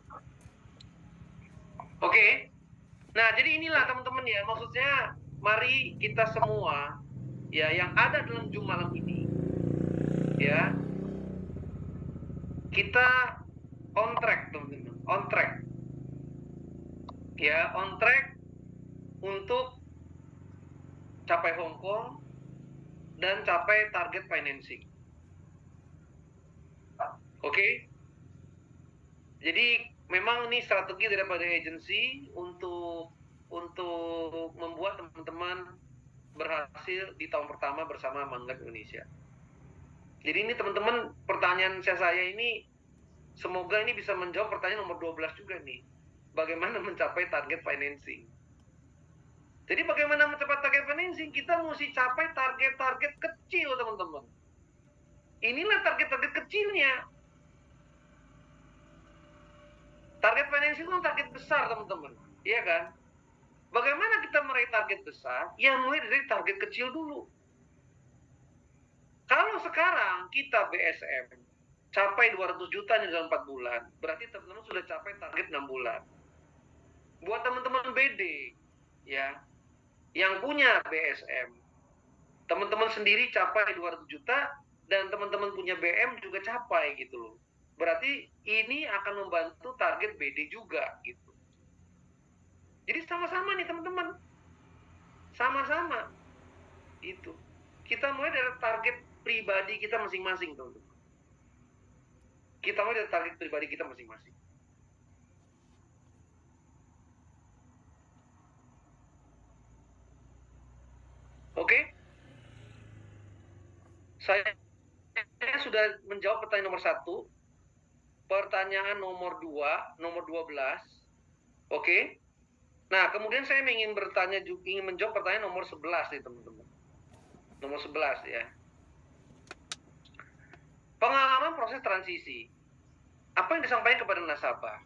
Oke. Nah, jadi inilah teman-teman ya, maksudnya mari kita semua ya yang ada dalam Zoom malam ini ya, kita on track teman-teman, on track. Ya, on track untuk capai Hong Kong dan capai target financing. Oke? Jadi memang ini strategi daripada agensi untuk membuat teman-teman berhasil di tahun pertama bersama Mangrove Indonesia. Jadi ini teman-teman, pertanyaan saya ini semoga ini bisa menjawab pertanyaan nomor 12 juga nih. Bagaimana mencapai target financing? Jadi bagaimana mencapai target financing? Kita mesti capai target-target kecil teman-teman. Inilah target-target kecilnya. Target financing itu target besar teman-teman, iya kan? Bagaimana kita meraih target besar? Ya mulai dari target kecil dulu. Kalau sekarang kita BSM capai 200 juta dalam 4 bulan, berarti teman-teman sudah capai target 6 bulan. Buat teman-teman BD, ya, yang punya BSM, teman-teman sendiri capai 200 juta dan teman-teman punya BM juga capai gitu loh. berarti ini akan membantu target BD juga gitu. Jadi sama-sama nih teman-teman, sama-sama itu. Kita mulai dari target pribadi kita masing-masing teman-teman. Kita mulai dari target pribadi kita masing-masing. Oke? Saya sudah menjawab pertanyaan nomor 1. Pertanyaan nomor 2, nomor 12. Oke? Nah, kemudian saya ingin menjawab pertanyaan nomor 11 nih, teman-teman. Nomor 11 ya. Pengalaman proses transisi. Apa yang disampaikan kepada nasabah?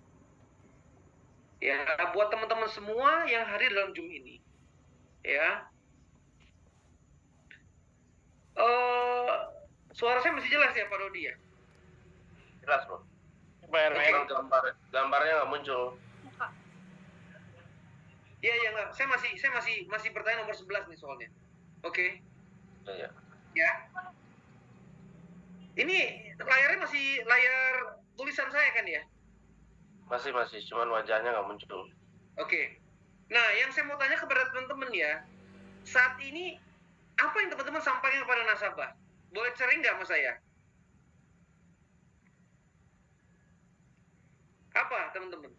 Ya, buat teman-teman semua yang hadir dalam Zoom ini. Ya. Suara saya masih jelas ya, Pak Rodi ya? Jelas, Bro. Pak Erwin. Gambarnya nggak muncul. Iya, enggak. Saya masih pertanyaan nomor 11 nih soalnya. Oke. Iya. Ya. Ini layarnya masih layar tulisan saya kan ya? Masih, cuman wajahnya nggak muncul. Oke. Nah, yang saya mau tanya kepada teman-teman ya, saat ini apa yang teman-teman sampaikan kepada nasabah? Boleh sharing nggak sama saya? Apa, teman-teman?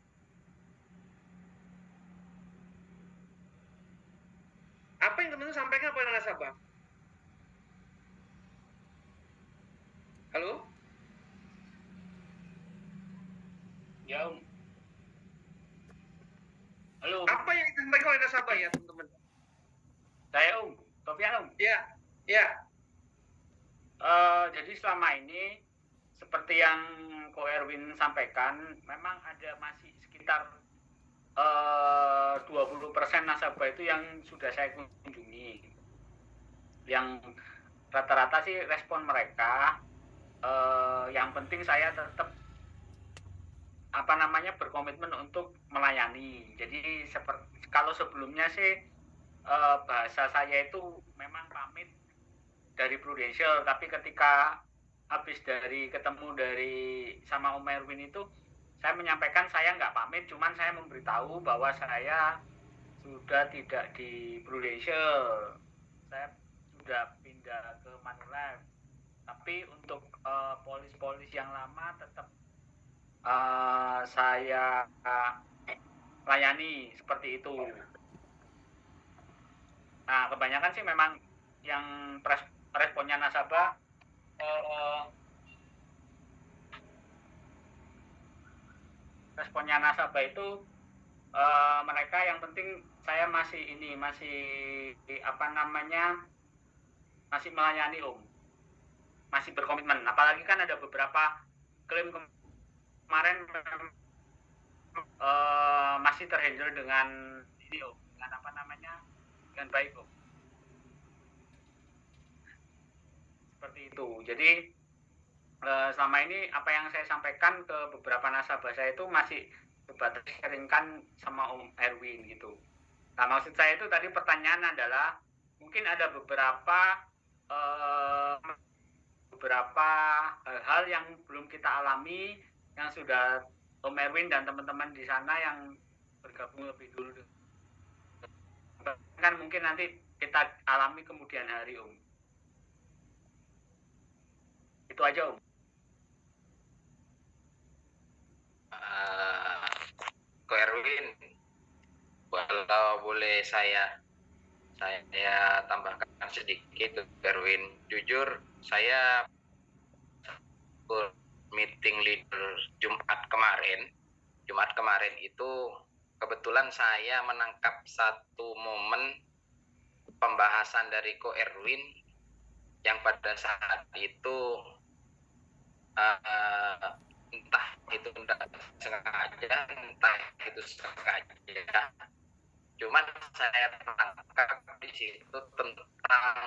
Apa yang teman-teman sampaikan kepada nasabah? Halo? Ya, Om. Halo, Apa yang disampaikan oleh nasabah ya, teman-teman? saya Om. Sofian, Om. Ya, ya. Jadi selama ini seperti yang Ko Erwin sampaikan, memang ada masih sekitar 20% nasabah itu yang sudah saya kunjungi. Yang rata-rata sih respon mereka, yang penting saya tetap berkomitmen untuk melayani. Jadi kalau sebelumnya sih bahasa saya itu memang pamit dari Prudential, tapi ketika habis ketemu sama Om Erwin itu, saya menyampaikan saya nggak pamit, cuman saya memberitahu bahwa saya sudah tidak di Prudential, saya sudah pindah ke Manulife. Tapi untuk polis-polis yang lama tetap saya layani seperti itu. Nah, kebanyakan sih memang yang responnya nasabah itu mereka yang penting saya masih masih melayani Om, masih berkomitmen. Apalagi kan ada beberapa klaim kemarin masih terhandle dengan ini Om, dengan baik Om. Seperti itu. Jadi selama ini apa yang saya sampaikan ke beberapa nasabah saya itu masih sebatas sharingkan sama Om Erwin gitu. Nah, maksud saya itu tadi pertanyaan adalah mungkin ada beberapa hal yang belum kita alami, yang sudah Om Erwin dan teman-teman di sana yang bergabung lebih dulu. Kan mungkin nanti kita alami kemudian hari Om. Itu aja Om. Ko Erwin, kalau boleh saya tambahkan sedikit, Erwin. Jujur saya meeting leader Jumat kemarin itu kebetulan saya menangkap satu momen pembahasan dari Ko Erwin yang pada saat itu entah itu sengaja, entah itu sengaja. Cuman saya tangkap di situ tentang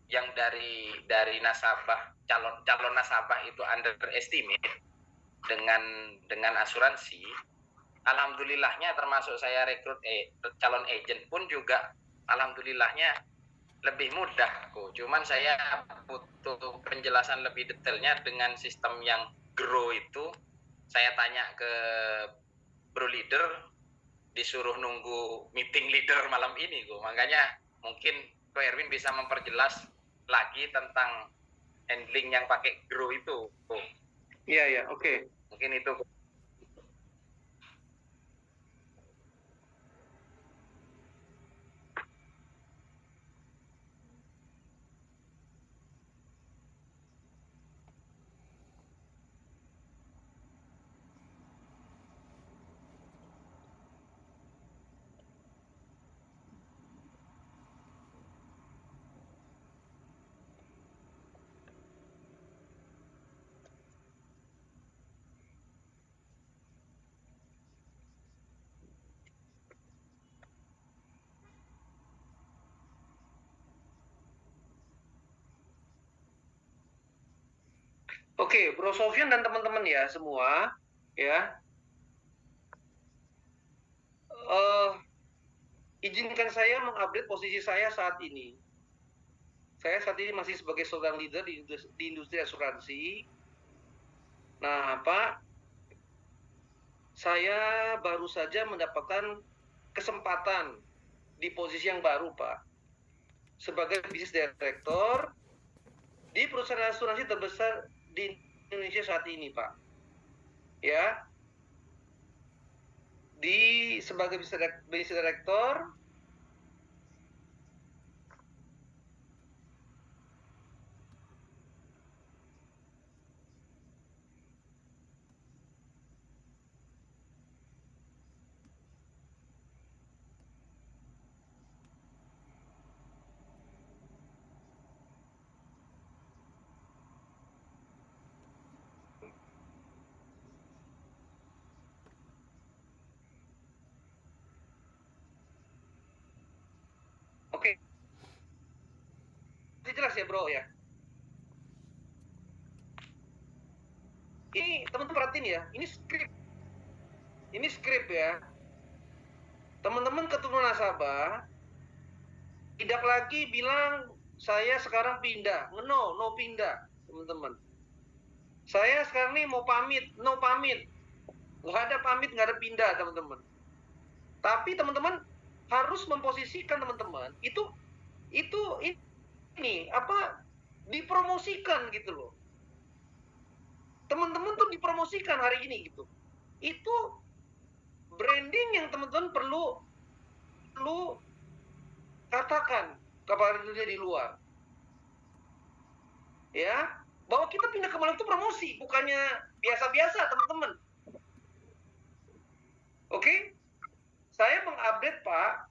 yang dari nasabah calon nasabah itu underestimate dengan asuransi, alhamdulillahnya termasuk saya rekrut calon agent pun juga alhamdulillahnya lebih mudah kok. Cuman saya butuh penjelasan lebih detailnya dengan sistem yang grow itu. Saya tanya ke bro leader, disuruh nunggu meeting leader malam ini kok. Makanya mungkin Ko Erwin bisa memperjelas lagi tentang handling yang pakai grow itu. Iya, oke. Mungkin itu. Oke, Bro Sofyan dan teman-teman ya semua, ya. Izinkan saya mengupdate posisi saya saat ini. Saya saat ini masih sebagai seorang leader di industri asuransi. Nah, Pak, saya baru saja mendapatkan kesempatan di posisi yang baru, Pak. Sebagai bisnis director di perusahaan asuransi terbesar di Indonesia saat ini, Pak. Ya. Sebagai bisnis director, oke. Masih jelas ya, Bro ya? Ini teman-teman perhatiin ya, ini skrip ya. Teman-teman keturunan nasabah tidak lagi bilang saya sekarang pindah. No pindah, teman-teman. Saya sekarang nih mau pamit, no pamit. Nggak ada pamit, nggak ada pindah, teman-teman. Tapi teman-teman harus memposisikan teman-teman itu ini apa dipromosikan gitu loh. Teman-teman tuh dipromosikan hari ini gitu. Itu branding yang teman-teman perlu katakan kepada dunia di luar. Ya, bahwa kita pindah ke mana itu promosi, bukannya biasa-biasa, teman-teman. Oke? Saya mengupdate, Pak,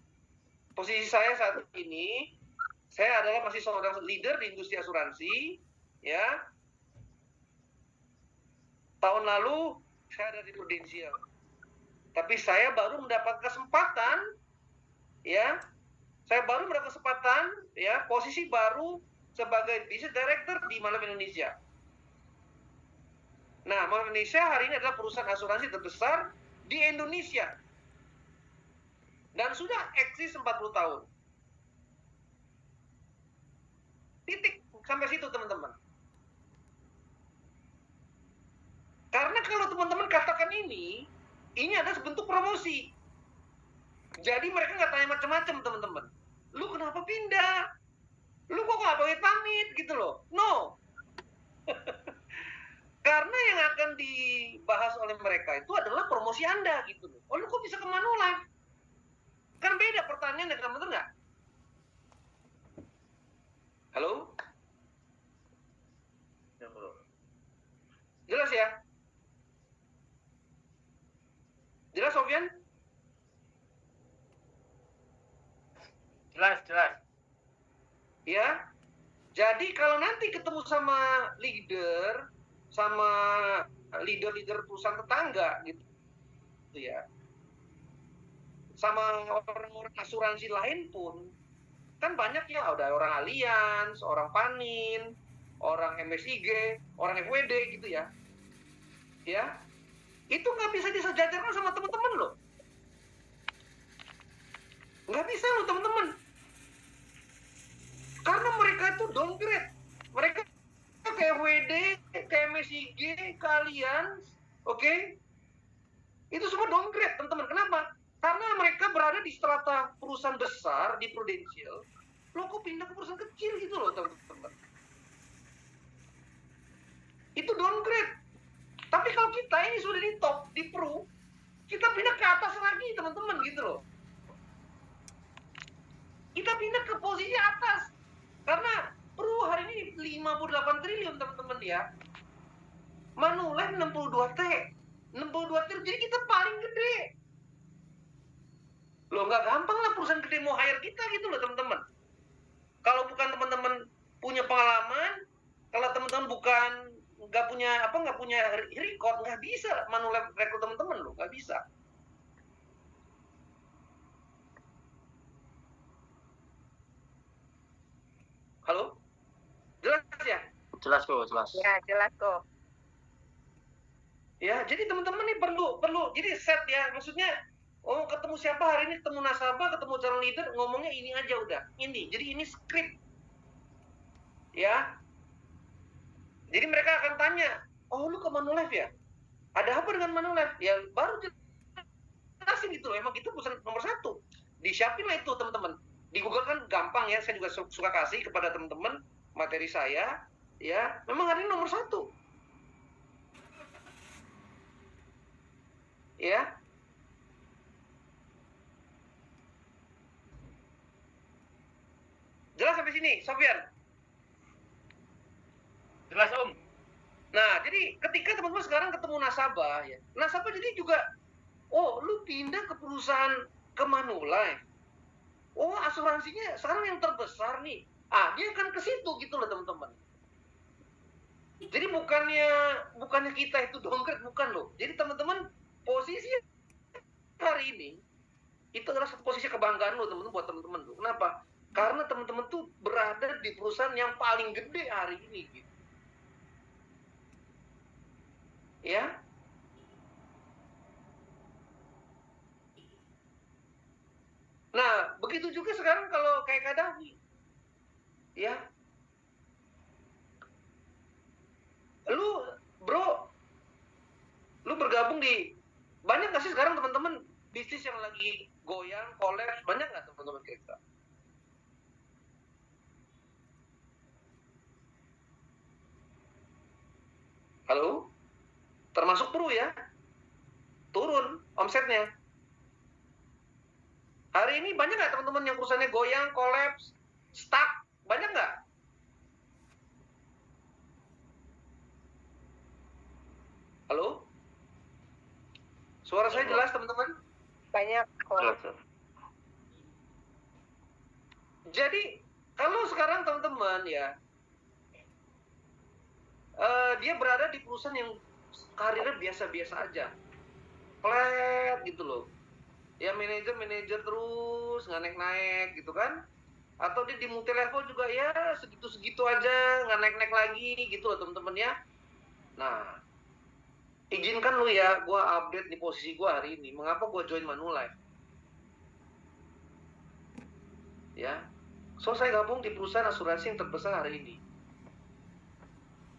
posisi saya saat ini, saya adalah masih seorang leader di industri asuransi, ya. Tahun lalu saya ada di Prudential. Tapi saya baru mendapat kesempatan, ya. Saya baru mendapat kesempatan, ya, posisi baru sebagai business director di Malam Indonesia. Nah, Malam Indonesia hari ini adalah perusahaan asuransi terbesar di Indonesia. Dan sudah eksis 40 tahun. Titik sampai situ, teman-teman. Karena kalau teman-teman katakan ini adalah bentuk promosi. Jadi mereka nggak tanya macam-macam, teman-teman. Lu kenapa pindah? Lu kok nggak pakai pamit gitu loh? No. Karena yang akan dibahas oleh mereka itu adalah promosi Anda gitu loh. Oh, lu kok bisa ke Manulife? Kan beda pertanyaan dengan betul nggak? Halo? Ya, bro. Jelas ya? Jelas, Sofyan? Jelas. Ya. Jadi kalau nanti ketemu sama leader perusahaan tetangga gitu ya. Sama orang-orang asuransi lain pun, kan banyak ya, ada orang Allianz, orang Panin, orang MSIG, orang FWD gitu ya. Ya, itu nggak bisa disejajarkan sama teman-teman loh. Nggak bisa loh teman-teman. Karena mereka itu downgrade. Mereka ke FWD, ke MSIG, ke Allianz, oke? Itu semua downgrade teman-teman. Kenapa? Karena mereka berada di strata perusahaan besar di Prudential. Lo kok pindah ke perusahaan kecil gitu loh teman-teman. Itu downgrade. Tapi kalau kita ini sudah di top, di Pru, kita pindah ke atas lagi teman-teman gitu loh. Kita pindah ke posisi atas. Karena Pru hari ini 58 triliun teman-teman ya. Manulife 62 T. 62 triliun, jadi kita paling gede. Loh nggak gampang lah perusahaan gede mau hire kita gitu loh teman-teman. Kalau bukan teman-teman punya pengalaman, kalau teman-teman bukan nggak punya record, nggak bisa Manulife rekrut teman-teman loh, nggak bisa. Halo? Jelas ya? Jelas kok, jelas. Ya, jelas kok. Ya, jadi teman-teman nih perlu jadi set ya, maksudnya ketemu siapa hari ini, ketemu nasabah, ketemu calon leader, ngomongnya ini aja udah. Ini. Jadi ini skrip. Ya. Jadi mereka akan tanya, "Oh, lu ke Manulife ya? Ada apa dengan Manulife?" Ya, baru jelasin gitu loh. Emang itu perusahaan nomor 1. Disiapin lah itu, teman-teman. Di Google kan gampang ya, saya juga suka kasih kepada teman-teman materi saya, ya. Memang hari ini nomor 1. Ya. Jelas sampai sini, Sofyan? Jelas Om. Nah, jadi ketika teman-teman sekarang ketemu nasabah, ya, nasabah jadi juga, oh, lu pindah ke perusahaan ke Manulife. Oh, asuransinya sekarang yang terbesar nih. Ah, dia akan ke situ gitu loh teman-teman. Jadi bukannya kita itu downgrade, bukan loh. Jadi teman-teman posisi hari ini itu adalah satu posisi kebanggaan lo teman-teman buat teman-teman lo. Kenapa? Karena teman-teman tuh berada di perusahaan yang paling gede hari ini gitu. Ya. Nah, begitu juga sekarang kalau kayak Kadafi. Ya. Lu bergabung di banyak nggak sih sekarang teman-teman bisnis yang lagi goyang, kolaps, banyak nggak teman-teman kita? Halo? Termasuk Pru ya? Turun omsetnya. Hari ini banyak nggak teman-teman yang perusahaannya goyang, kolaps, stuck? Banyak nggak? Halo? Suara saya jelas teman-teman? Banyak kok. Jelas. Jadi kalau sekarang teman-teman ya, dia berada di perusahaan yang karirnya biasa-biasa aja, flat gitu loh. Ya manajer terus nggak naik-naik gitu kan? Atau dia di multi level juga ya segitu-segitu aja, nggak naik-naik lagi gitu loh teman-teman ya. Nah, izinkan lu ya, gue update di posisi gue hari ini. Mengapa gue join Manulife? Ya, so saya gabung di perusahaan asuransi yang terbesar hari ini.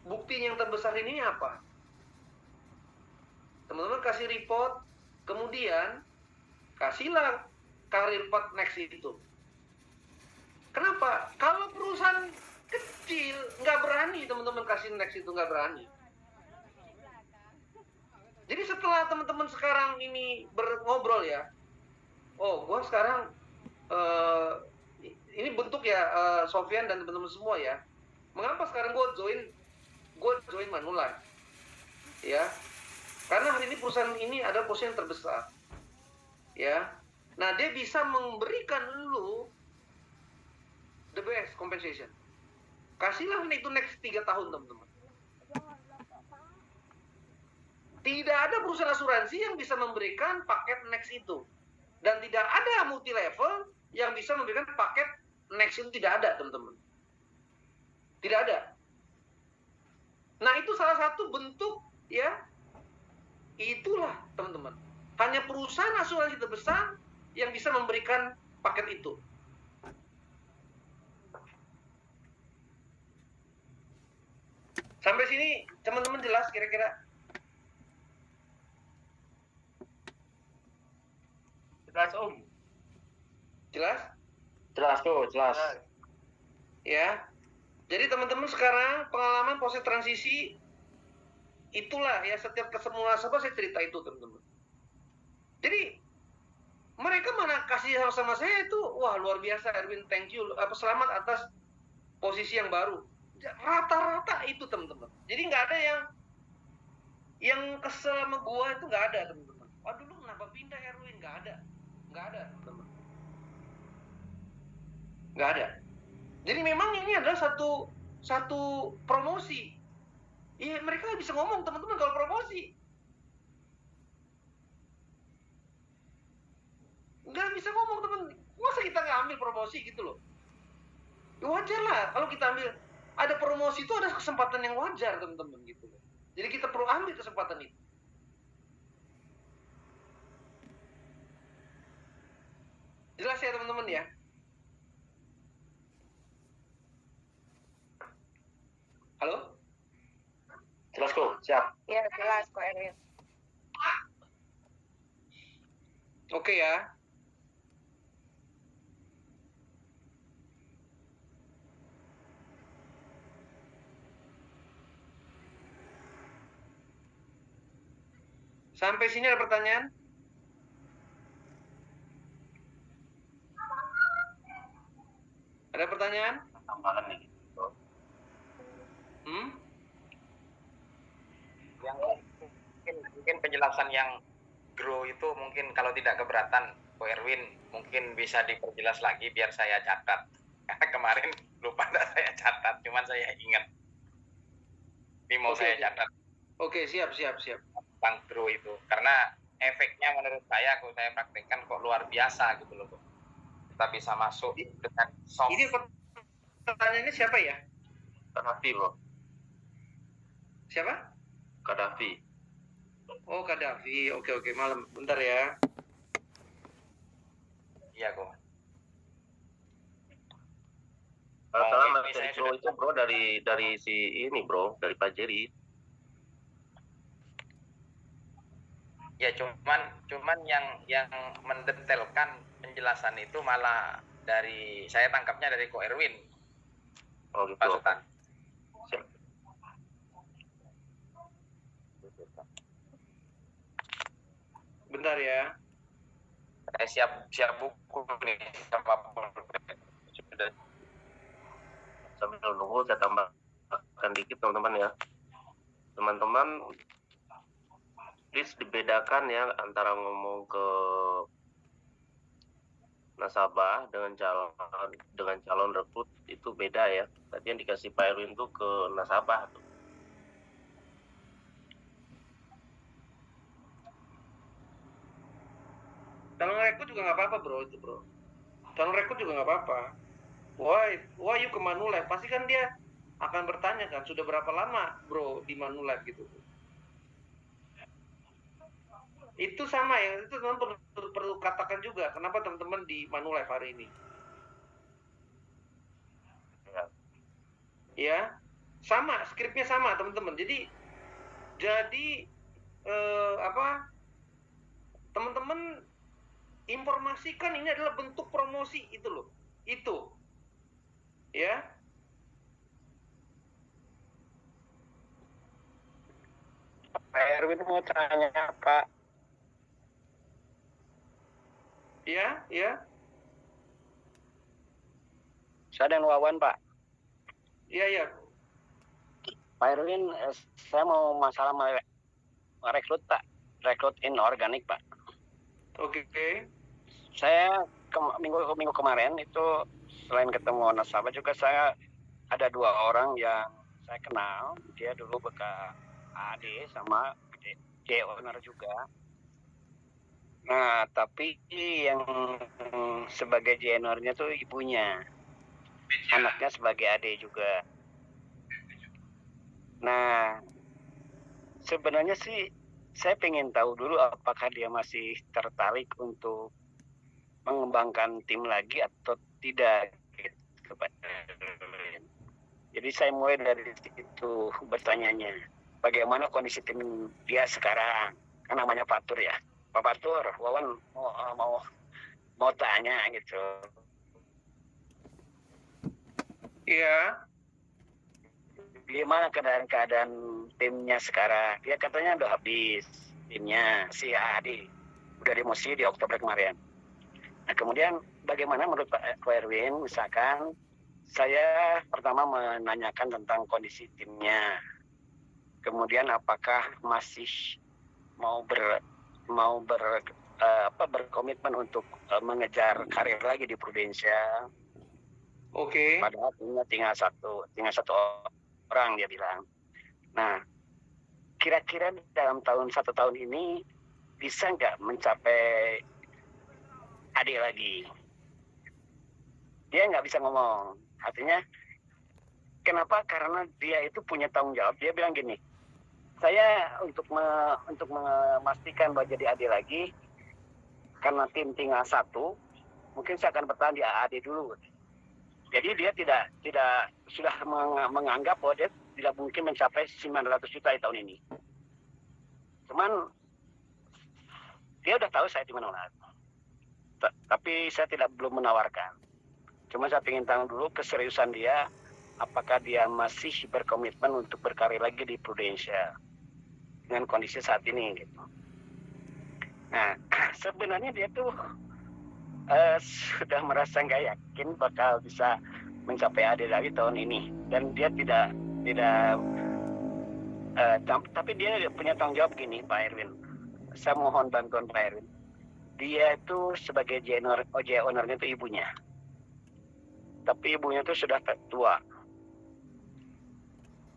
Bukti yang terbesar ini apa? Teman-teman kasih report, kemudian kasihlah karir path next itu. Kenapa? Kalau perusahaan kecil nggak berani teman-teman kasih next itu, nggak berani. Jadi setelah teman-teman sekarang ini ngobrol ya, oh gue sekarang ini bentuk ya Sofyan dan teman-teman semua ya. Mengapa sekarang gue join Manulife? Ya, karena hari ini perusahaan ini adalah perusahaan yang terbesar. Ya, nah dia bisa memberikan lu the best compensation. Kasihlah itu next 3 tahun teman-teman. Tidak ada perusahaan asuransi yang bisa memberikan paket next itu. Dan tidak ada multi level yang bisa memberikan paket next itu tidak ada, teman-teman. Tidak ada. Nah, itu salah satu bentuk, ya, itulah, teman-teman. Hanya perusahaan asuransi terbesar yang bisa memberikan paket itu. Sampai sini, teman-teman jelas kira-kira? Jelas Om. Jelas? Jelas tuh, jelas. Ya. Jadi teman-teman sekarang pengalaman proses transisi itulah ya, setiap ketemu nasabah saya cerita itu, teman-teman. Jadi mereka mana kasih sama saya itu, wah luar biasa Erwin, thank you, selamat atas posisi yang baru. Rata-rata itu, teman-teman. Jadi nggak ada yang kesel sama gua, itu nggak ada, teman-teman. Waduh, lu kenapa pindah Erwin? Nggak ada, teman-teman. Nggak ada. Jadi memang ini adalah satu promosi. Iya, mereka bisa ngomong, teman-teman, kalau promosi. Nggak bisa ngomong, teman. Masa kita nggak ambil promosi gitu loh? Ya wajar lah, kalau kita ambil, ada promosi itu ada kesempatan yang wajar, teman-teman, gitu loh. Jadi kita perlu ambil kesempatan itu. Jelas ya, teman-teman ya? Halo? Jelas kok, siap. Ya, jelas kok Erwin. Oke ya. Sampai sini ada pertanyaan? Ada pertanyaan? Tambahan nih. Yang mungkin penjelasan yang grow itu mungkin kalau tidak keberatan Ko Erwin mungkin bisa diperjelas lagi biar saya catat. Karena kemarin lupa saya catat, cuman saya ingat. Ini mau Oke. saya catat Oke, siap. tentang grow itu. Karena efeknya menurut saya kalau saya praktekkan kok luar biasa gitu loh. Kita bisa masuk dengan soft. Ini pertanyaannya siapa ya? Kadafi, bro. Siapa? Kadafi. Oh, Kadafi. Oke, malam. Bentar ya. Iya kok. Kalau Oh, salah ini materi saya bro sudah- itu bro dari si ini bro, dari Pak Jerry. Ya cuman yang mendetailkan penjelasan itu malah dari saya tangkapnya dari Ko Erwin. Oh gitu. Pak Sultan. Siap. Bentar ya. Saya siap buku nih sama sudah. Sambil nunggu saya tambahkan dikit teman-teman ya. Teman-teman please dibedakan ya antara ngomong ke nasabah dengan calon rekrut itu beda ya. Tadi yang dikasih Pak Erwin tuh ke nasabah tuh. Calon rekrut juga nggak apa-apa, bro, itu, bro. Calon rekrut juga nggak apa-apa. Why you ke Manulife? Pasti kan dia akan bertanya kan, sudah berapa lama, bro, di Manulife gitu. Itu sama ya, itu teman perlu katakan juga kenapa teman-teman di Manulife hari ini. Ya, sama, skripnya sama, teman-teman. Jadi teman-teman informasikan ini adalah bentuk promosi itu loh. Itu. Ya. Pak Erwin mau tanya Pak. Ya. Saya dan Wawan Pak. Iya. Pak Erwin, saya mau masalah merekrut Pak. Rekrut inorganik Pak. Oke. Saya minggu kemarin itu selain ketemu nasabah juga saya ada 2 orang yang saya kenal. Dia dulu bekas AD sama J owner juga. Nah, tapi yang sebagai J ownernya tuh ibunya. anaknya sebagai adik juga. Nah, sebenarnya sih saya pengen tahu dulu apakah dia masih tertarik untuk mengembangkan tim lagi atau tidak gitu, Pak. Jadi saya mulai dari situ bertanyanya, bagaimana kondisi tim dia sekarang? Kan namanya Fatur ya. Pak Fatur, Wawan mau tanya gitu. Iya. Gimana keadaan timnya sekarang? Dia katanya udah habis timnya si Adi. Udah demosi di Oktober kemarin. Nah, kemudian bagaimana menurut Pak Erwin, misalkan saya pertama menanyakan tentang kondisi timnya. Kemudian apakah masih mau berkomitmen untuk mengejar karir lagi di Prudential? Oke. Padahal timnya tinggal satu orang dia bilang. Nah, kira-kira dalam satu tahun ini bisa nggak mencapai adik lagi? Dia nggak bisa ngomong. Artinya, kenapa? Karena dia itu punya tanggung jawab. Dia bilang gini, saya untuk memastikan bahwa jadi adik lagi, karena tim tinggal satu, mungkin saya akan bertahan di AAD dulu. Jadi dia tidak sudah menganggap bahwa dia tidak mungkin mencapai 900 juta di tahun ini. Cuman dia udah tahu saya di mana. Tapi saya belum menawarkan. Cuma saya ingin tahu dulu keseriusan dia, apakah dia masih berkomitmen untuk berkarir lagi di Prudential dengan kondisi saat ini gitu. Nah, sebenarnya dia tuh sudah merasa nggak yakin bakal bisa mencapai adik lagi tahun ini, dan dia tidak tapi dia punya tanggung jawab gini, Pak Erwin. Saya mohon bantuan Pak Erwin. Dia itu sebagai OJ ownernya itu ibunya, tapi ibunya itu sudah tua,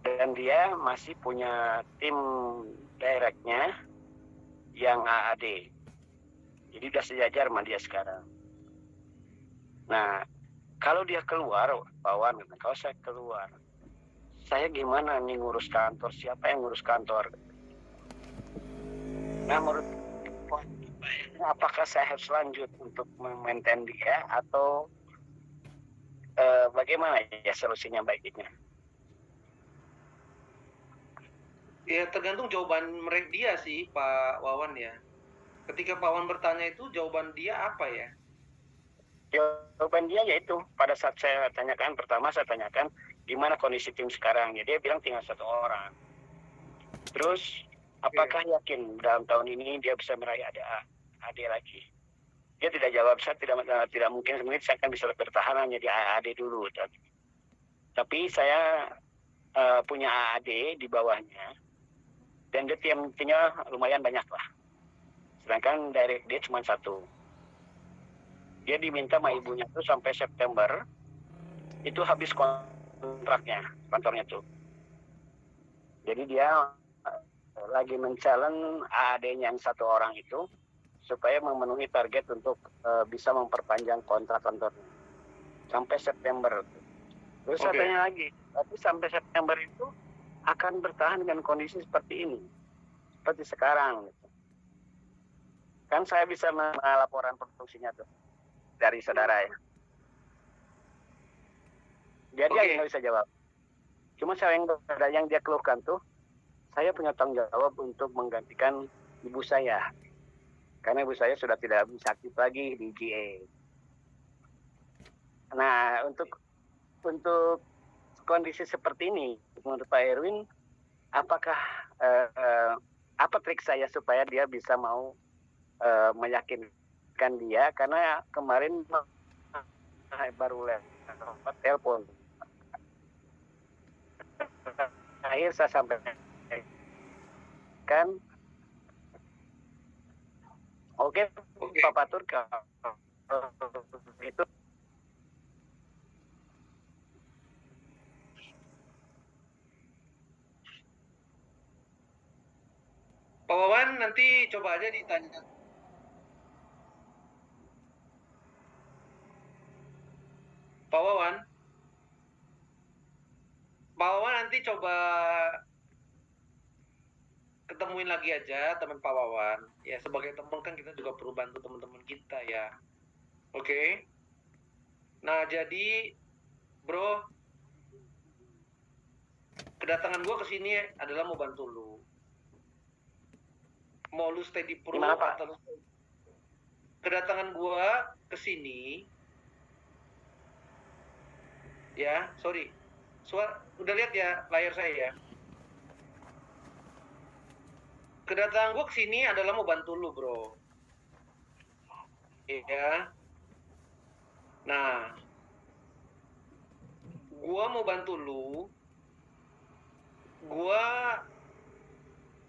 dan dia masih punya tim directnya yang AAD. Jadi udah sejajar sama dia sekarang. Nah, kalau dia keluar, Pak Wan, kalau saya keluar, saya gimana nih ngurus kantor? Siapa yang ngurus kantor? Nah, menurut apakah saya harus lanjut untuk memaintain dia atau bagaimana ya solusinya baiknya? Ya tergantung jawaban dia sih, Pak Wawan ya. Ketika Pak Wawan bertanya itu, jawaban dia apa ya? Jawaban dia yaitu pada saat saya tanyakan, pertama saya tanyakan gimana kondisi tim sekarang. Ya, dia bilang tinggal satu orang. Terus apakah yakin dalam tahun ini dia bisa meraih adik lagi? Dia tidak jawab. Saya tidak mungkin sebenarnya saya akan bisa bertahan hanya di AAD dulu. Tapi saya punya AAD di bawahnya, dan dia timnya lumayan banyak lah. Sedangkan direct dia cuma satu. Dia diminta sama ibunya tuh sampai September itu habis kontraknya, kantornya tuh. Jadi dia lagi men-challenge AAD-nya yang satu orang itu supaya memenuhi target untuk bisa memperpanjang kontrak kantornya sampai September. Terus saya tanya lagi, tapi sampai September itu akan bertahan dengan kondisi seperti ini, seperti sekarang. Kan saya bisa melaporan produksinya tuh dari saudara ya. Dia nggak bisa jawab. Cuma saya yang dia keluhkan tuh, saya punya tanggung jawab untuk menggantikan ibu saya. Karena ibu saya sudah tidak bisa aktif lagi di GA. Nah, untuk kondisi seperti ini, menurut Pak Erwin, apakah apa trik saya supaya dia bisa mau meyakinkan dia? Karena kemarin baru lewat telepon. Akhir saya sampaikan, oke. Pak Fatur, itu Pak Wawan nanti coba aja ditanya. Pak Wawan, nanti coba ketemuin lagi aja teman Pak Wawan. Ya sebagai teman kan kita juga perlu bantu teman-teman kita ya. Oke. Nah jadi bro, kedatangan gue ke sini adalah mau bantu lu. Mau lu stay di pro Gimana, Pak? atau kedatangan gue ke sini ya, sorry. Udah lihat ya layar saya ya. Kedatangan gue ke sini adalah mau bantu lu, bro. Iya. Nah, gue mau bantu lu. Gue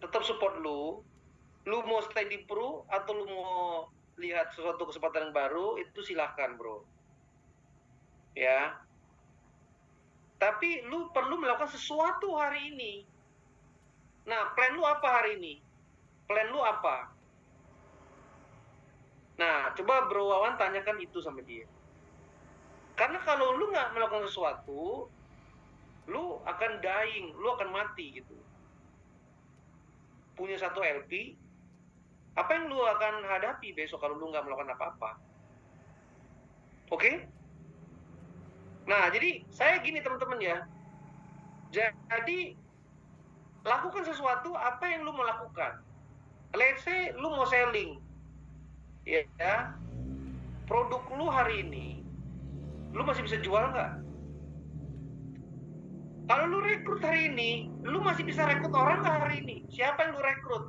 tetap support lu. Lu mau stay di pro atau lu mau lihat sesuatu kesempatan yang baru, itu silahkan, bro. Ya. Tapi lu perlu melakukan sesuatu hari ini. Nah, plan lu apa hari ini? Plan lu apa? Nah, coba Bro Wawan tanyakan itu sama dia. Karena kalau lu nggak melakukan sesuatu, lu akan dying, lu akan mati gitu. Punya satu LP, apa yang lu akan hadapi besok kalau lu nggak melakukan apa-apa? Oke? Nah, jadi saya gini teman-teman ya. Jadi lakukan sesuatu apa yang lu mau lakukan. Let's say lu mau selling, ya, produk lu hari ini, lu masih bisa jual nggak? Kalau lu rekrut hari ini, lu masih bisa rekrut orang nggak hari ini? Siapa yang lu rekrut?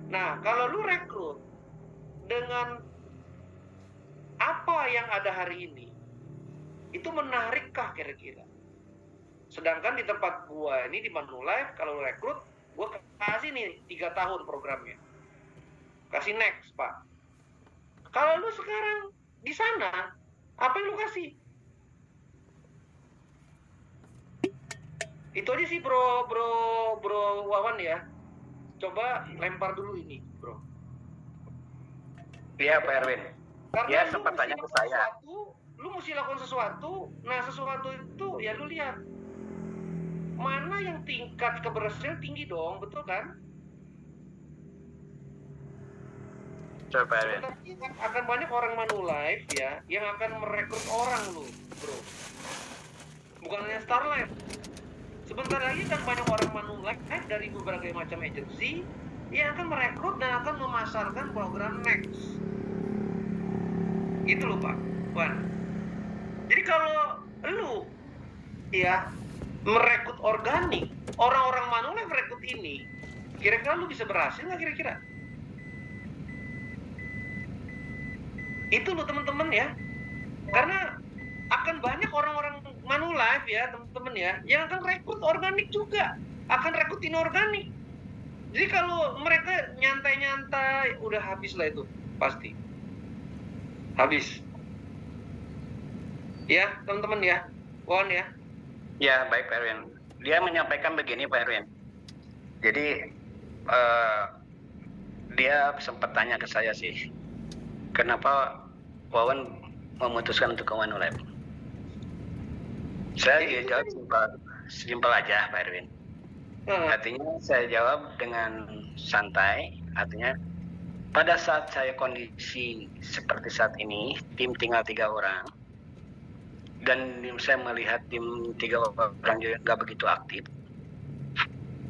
Nah, kalau lu rekrut dengan apa yang ada hari ini, itu menarikkah kira-kira? Sedangkan di tempat gua ini di Manulife, kalau lu rekrut, gua kasih nih 3 tahun programnya. Kasih next, Pak. Kalau lu sekarang di sana, apa yang lu kasih? Itu aja sih bro Wawan ya. Coba lempar dulu ini, bro. Iya, Pak Erwin. Karena Dia lu sempat mesti tanya ke lakukan saya. lu mesti lakukan sesuatu. Nah, sesuatu itu ya lu lihat mana yang tingkat keberhasilan tinggi dong, betul kan? Coba Pak Erwin. Sebenarnya akan banyak orang Manulife ya yang akan merekrut orang lu, bro. Bukan hanya Starlife. Sebentar lagi kan banyak orang Manulife dari berbagai macam agensi yang akan merekrut dan akan memasarkan program Next. Gitu loh Pak Wan. Jadi kalau lu ya merekrut organik, orang-orang Manulife merekrut ini, kira-kira lu bisa berhasil nggak kira-kira? Itu loh teman-teman ya. Karena akan banyak orang-orang Manulife ya teman-teman ya yang akan rekrut organik juga, akan rekrut inorganik. Jadi kalau mereka nyantai-nyantai udah habis lah itu pasti habis ya teman-teman ya. Wan ya. Ya, baik Pak Erwin. Dia menyampaikan begini Pak Erwin. Jadi dia sempat tanya ke saya sih, kenapa Wawan memutuskan untuk ke Manulife? Saya jawab simpel aja Pak Erwin. Artinya saya jawab dengan santai, artinya pada saat saya kondisi seperti saat ini, tim tinggal 3 orang, dan saya melihat tim 3 orang juga nggak begitu aktif,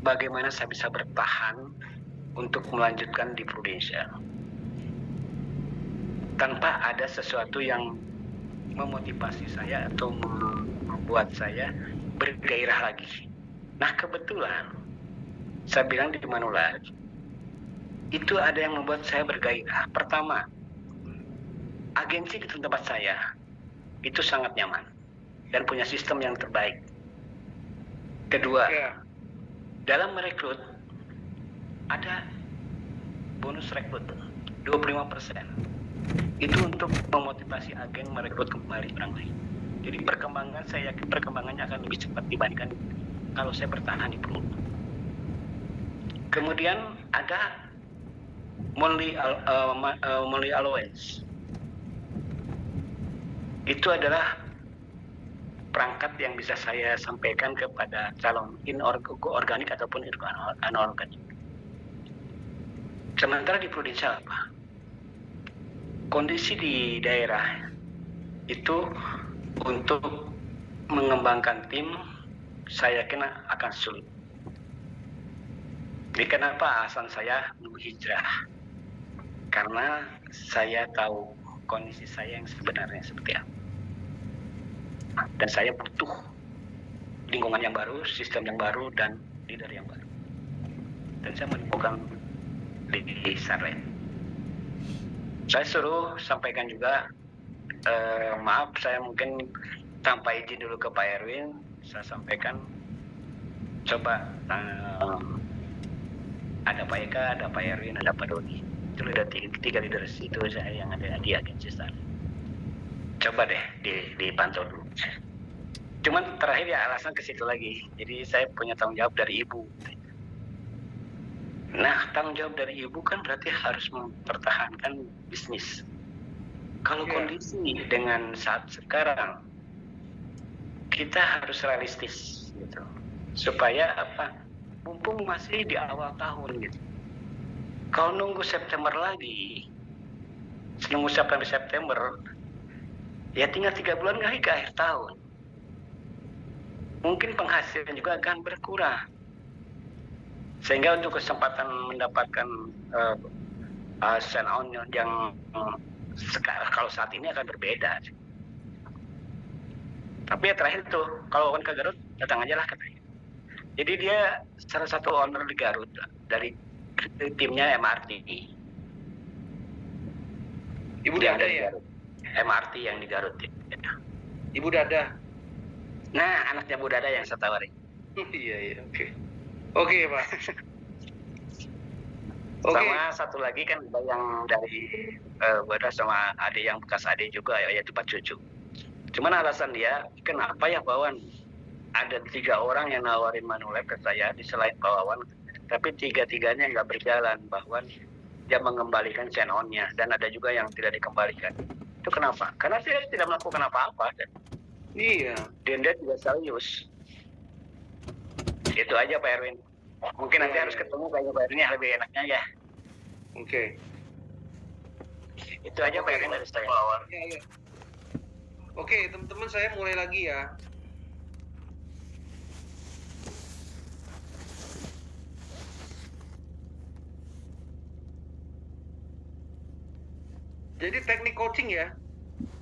bagaimana saya bisa bertahan untuk melanjutkan di Prudential tanpa ada sesuatu yang memotivasi saya atau membuat saya bergairah lagi. Nah kebetulan saya bilang di Manulife itu ada yang membuat saya bergairah. Pertama, agensi di tempat saya itu sangat nyaman dan punya sistem yang terbaik. Kedua, dalam merekrut ada bonus rekrut 25%. Itu untuk memotivasi agen merekrut kembali orang lain. Jadi perkembangan, saya yakin perkembangannya akan lebih cepat dibandingkan kalau saya bertahan di Pro. Kemudian ada monthly allowance. Itu adalah perangkat yang bisa saya sampaikan kepada calon organik ataupun anorganik. Sementara di Prudensial apa? Kondisi di daerah itu untuk mengembangkan tim saya yakin akan sulit. Jadi kenapa alasan saya hijrah? Karena saya tahu kondisi saya yang sebenarnya seperti apa. Dan saya butuh lingkungan yang baru, sistem yang baru, dan leader yang baru. Dan saya menemukan di Sarlet. Saya suruh sampaikan juga, maaf saya mungkin tanpa izin dulu ke Pak Erwin, saya sampaikan, coba ada Pak Eka, ada Pak Erwin, ada Pak Doni. Itu ada tiga leaders itu saya yang ada di agensi Sarlet. Coba deh dipantau dulu. Cuman terakhir ya alasan ke situ lagi. Jadi saya punya tanggung jawab dari ibu. Nah, tanggung jawab dari ibu kan berarti harus mempertahankan bisnis. Kalau kondisi dengan saat sekarang, kita harus realistis gitu. Supaya apa? Mumpung masih di awal tahun gitu. Kalau nunggu September lagi, nunggu September, ya tinggal 3 bulan lagi ke akhir tahun. Mungkin penghasilan juga akan berkurang. Sehingga untuk kesempatan mendapatkan sell on yang sekarang kalau saat ini akan berbeda. Tapi ya terakhir tuh, kalau akan ke Garut, datang aja lah katanya. Jadi dia salah satu owner di Garut dari timnya MRT. Ibu Dada ya? MRT yang di Garut. Ibu Dada. Nah, anaknya Bu Dada yang saya tawarin. Iya, oke. Oke, Pak. Oke. Sama satu lagi kan ada yang dari Bada sama adik yang bekas adik juga, yaitu Pak Cucu. Cuman alasan dia, kenapa ya Pak Wawan? Ada 3 orang yang nawarin Manulab ke saya di selain Pak Wawan, tapi 3-tiganya nggak berjalan. Bahwa dia mengembalikan channel-nya dan ada juga yang tidak dikembalikan. Itu kenapa? Karena saya tidak melakukan apa-apa. Iya. Dan dia tidak serius. Itu aja Pak Erwin. Mungkin nanti harus ketemu kayaknya Pak Erwin yang lebih enaknya ya. Oke. Itu aja Pak Erwin dari saya. Iya. Oke, teman-teman saya mulai lagi ya. Jadi teknik coaching ya.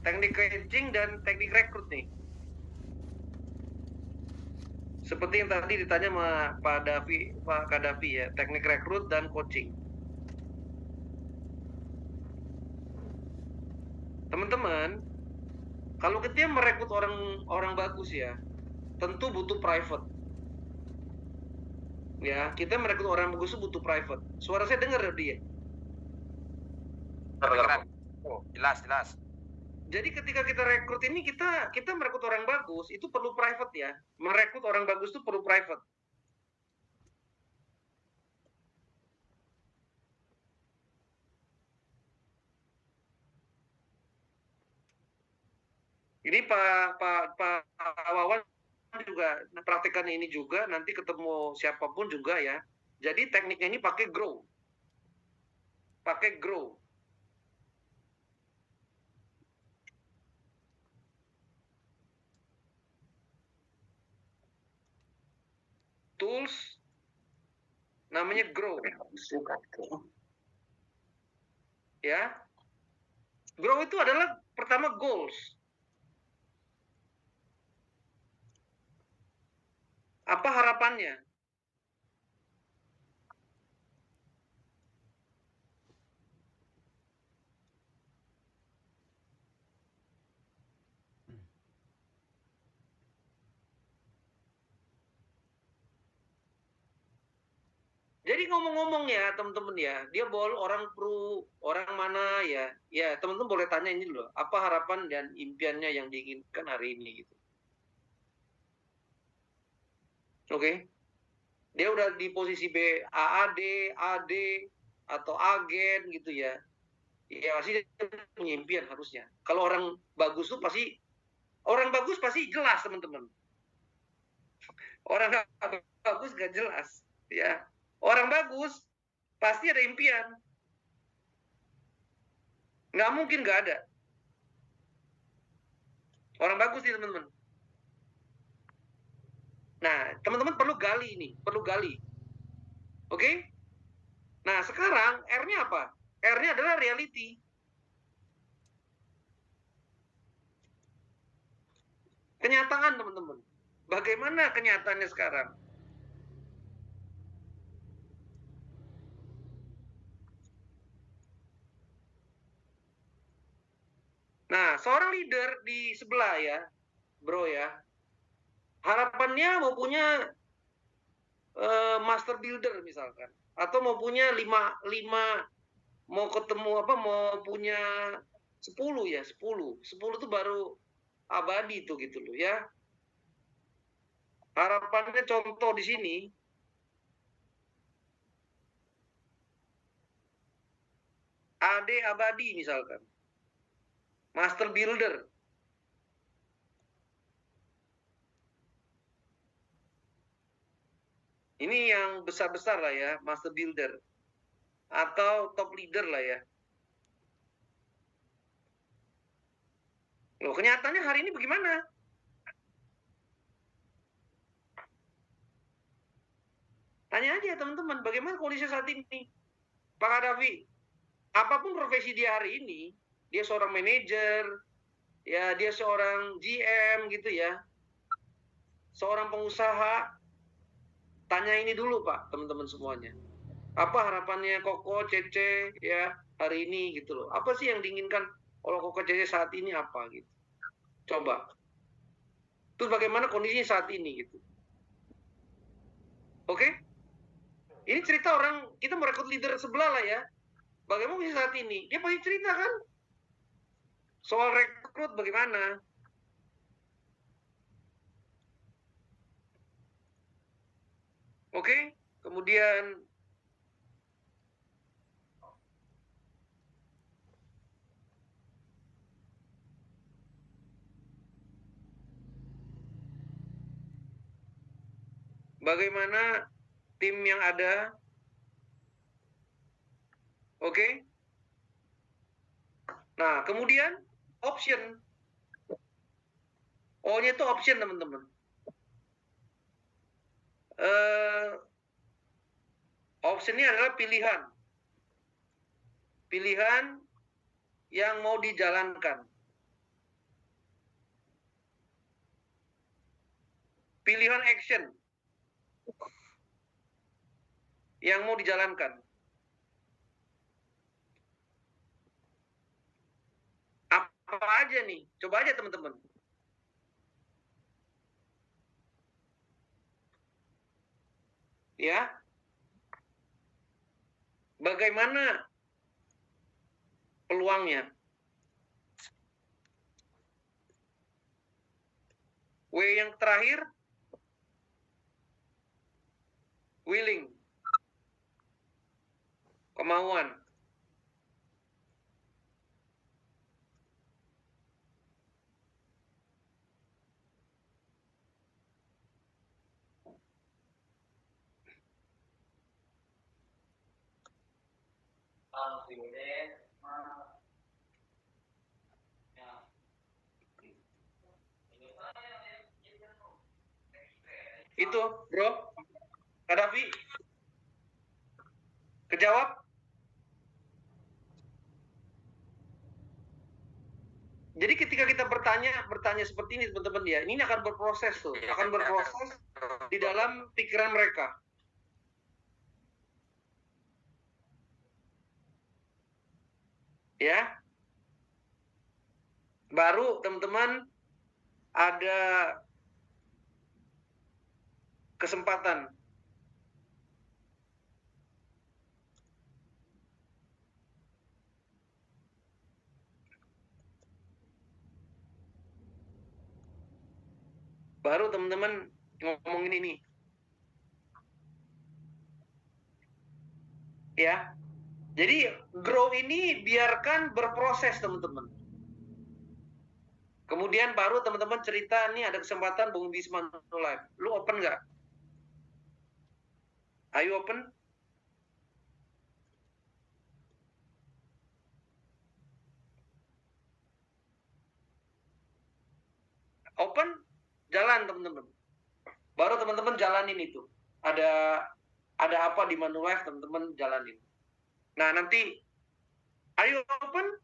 Teknik coaching dan teknik rekrut nih. Seperti yang tadi ditanya sama Pak Kadafi ya, teknik rekrut dan coaching. Teman-teman, kalau kita merekrut orang bagus ya, tentu butuh private. Ya, kita merekrut orang bagus itu butuh private. Suara saya dengar dari dia. Oh, jelas. Jadi ketika kita rekrut ini kita merekrut orang bagus itu perlu private ya. Merekrut orang bagus itu perlu private. Ini Pak Wawan juga praktekkan ini juga, nanti ketemu siapapun juga ya. Jadi tekniknya ini pakai grow. Pakai grow. Tools namanya grow. Ya. Grow itu adalah pertama goals. Apa harapannya? Jadi ngomong-ngomong ya teman-teman ya, dia boleh orang orang mana ya, ya teman-teman boleh tanya ini loh, apa harapan dan impiannya yang diinginkan hari ini gitu. Oke. Dia udah di posisi B, AAD, AD, atau agen gitu ya. Ya pasti dia punya impian harusnya. Kalau orang bagus tuh pasti Orang bagus pasti jelas, teman-teman. Orang nggak bagus nggak jelas, ya. Orang bagus pasti ada impian. Nggak mungkin nggak ada. Orang bagus nih, teman-teman. Nah, teman-teman perlu gali ini, perlu gali. Oke? Nah, sekarang R-nya apa? R-nya adalah reality. Kenyataan, teman-teman. Bagaimana kenyataannya sekarang? Nah, seorang leader di sebelah ya, bro ya, harapannya mau punya master builder misalkan, atau mau punya 5 mau ketemu apa, mau punya 10 ya, 10 itu baru abadi tuh gitu loh ya. Harapannya contoh di sini, AD abadi misalkan, master builder. Ini yang besar-besar lah ya, master builder. Atau top leader lah ya. Loh, kenyataannya hari ini bagaimana? Tanya aja teman-teman, bagaimana kondisi saat ini? Pak Kadafi, apapun profesi dia hari ini, dia seorang manajer, ya dia seorang GM gitu ya, seorang pengusaha, tanya ini dulu Pak, teman-teman semuanya. Apa harapannya Koko, Cece ya hari ini gitu loh. Apa sih yang diinginkan oleh Koko, Cece saat ini apa gitu. Coba. Terus bagaimana kondisinya saat ini gitu. Oke? Ini cerita orang, kita merekrut leader sebelah lah ya. Bagaimana kondisi saat ini? Dia pasti cerita kan? Soal rekrut bagaimana? Oke? Kemudian bagaimana tim yang ada? Oke? Nah, kemudian option. O-nya itu option, teman-teman. Option ini adalah pilihan. Pilihan yang mau dijalankan. Pilihan action yang mau dijalankan. Apa aja nih? Coba aja teman-teman. Ya. Bagaimana peluangnya? W yang terakhir, willing. Kemauan. Itu, bro. Kadafi. Kejawab? Jadi ketika kita bertanya seperti ini teman-teman ya, ini akan berproses tuh, akan berproses di dalam pikiran mereka. Ya. Baru teman-teman ada kesempatan. Baru teman-teman ngomongin ini. Ya. Jadi grow ini biarkan berproses teman-teman. Kemudian baru teman-teman cerita, nih ada kesempatan Bung Budi Manulife. Lu open nggak? Ayo open? Open, jalan teman-teman. Baru teman-teman jalanin itu. Ada apa di Manulife, teman-teman jalanin. Nah, nanti ayo open,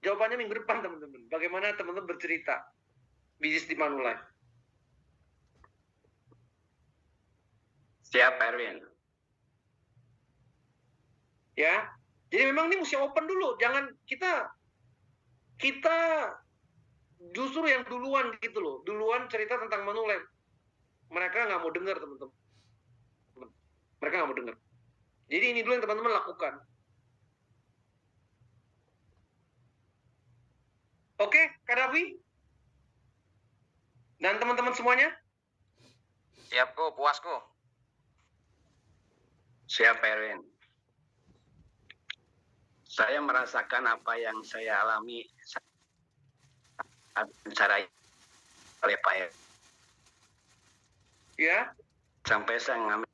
jawabannya minggu depan teman-teman. Bagaimana teman-teman bercerita bisnis di Manulife. Siap, Pak Erwin. Ya, jadi memang ini mesti open dulu. Jangan kita justru yang duluan gitu loh. Duluan cerita tentang Manulife. Mereka nggak mau dengar teman-teman. Mereka nggak mau dengar. Jadi ini dulu yang teman-teman lakukan. Oke, Kak Davi? Dan teman-teman semuanya? Siap kok, puas kok. Siap, Pak Erwin. Saya merasakan apa yang saya alami saat bicara oleh Pak Erwin. Ya, Sampai saya ngambil.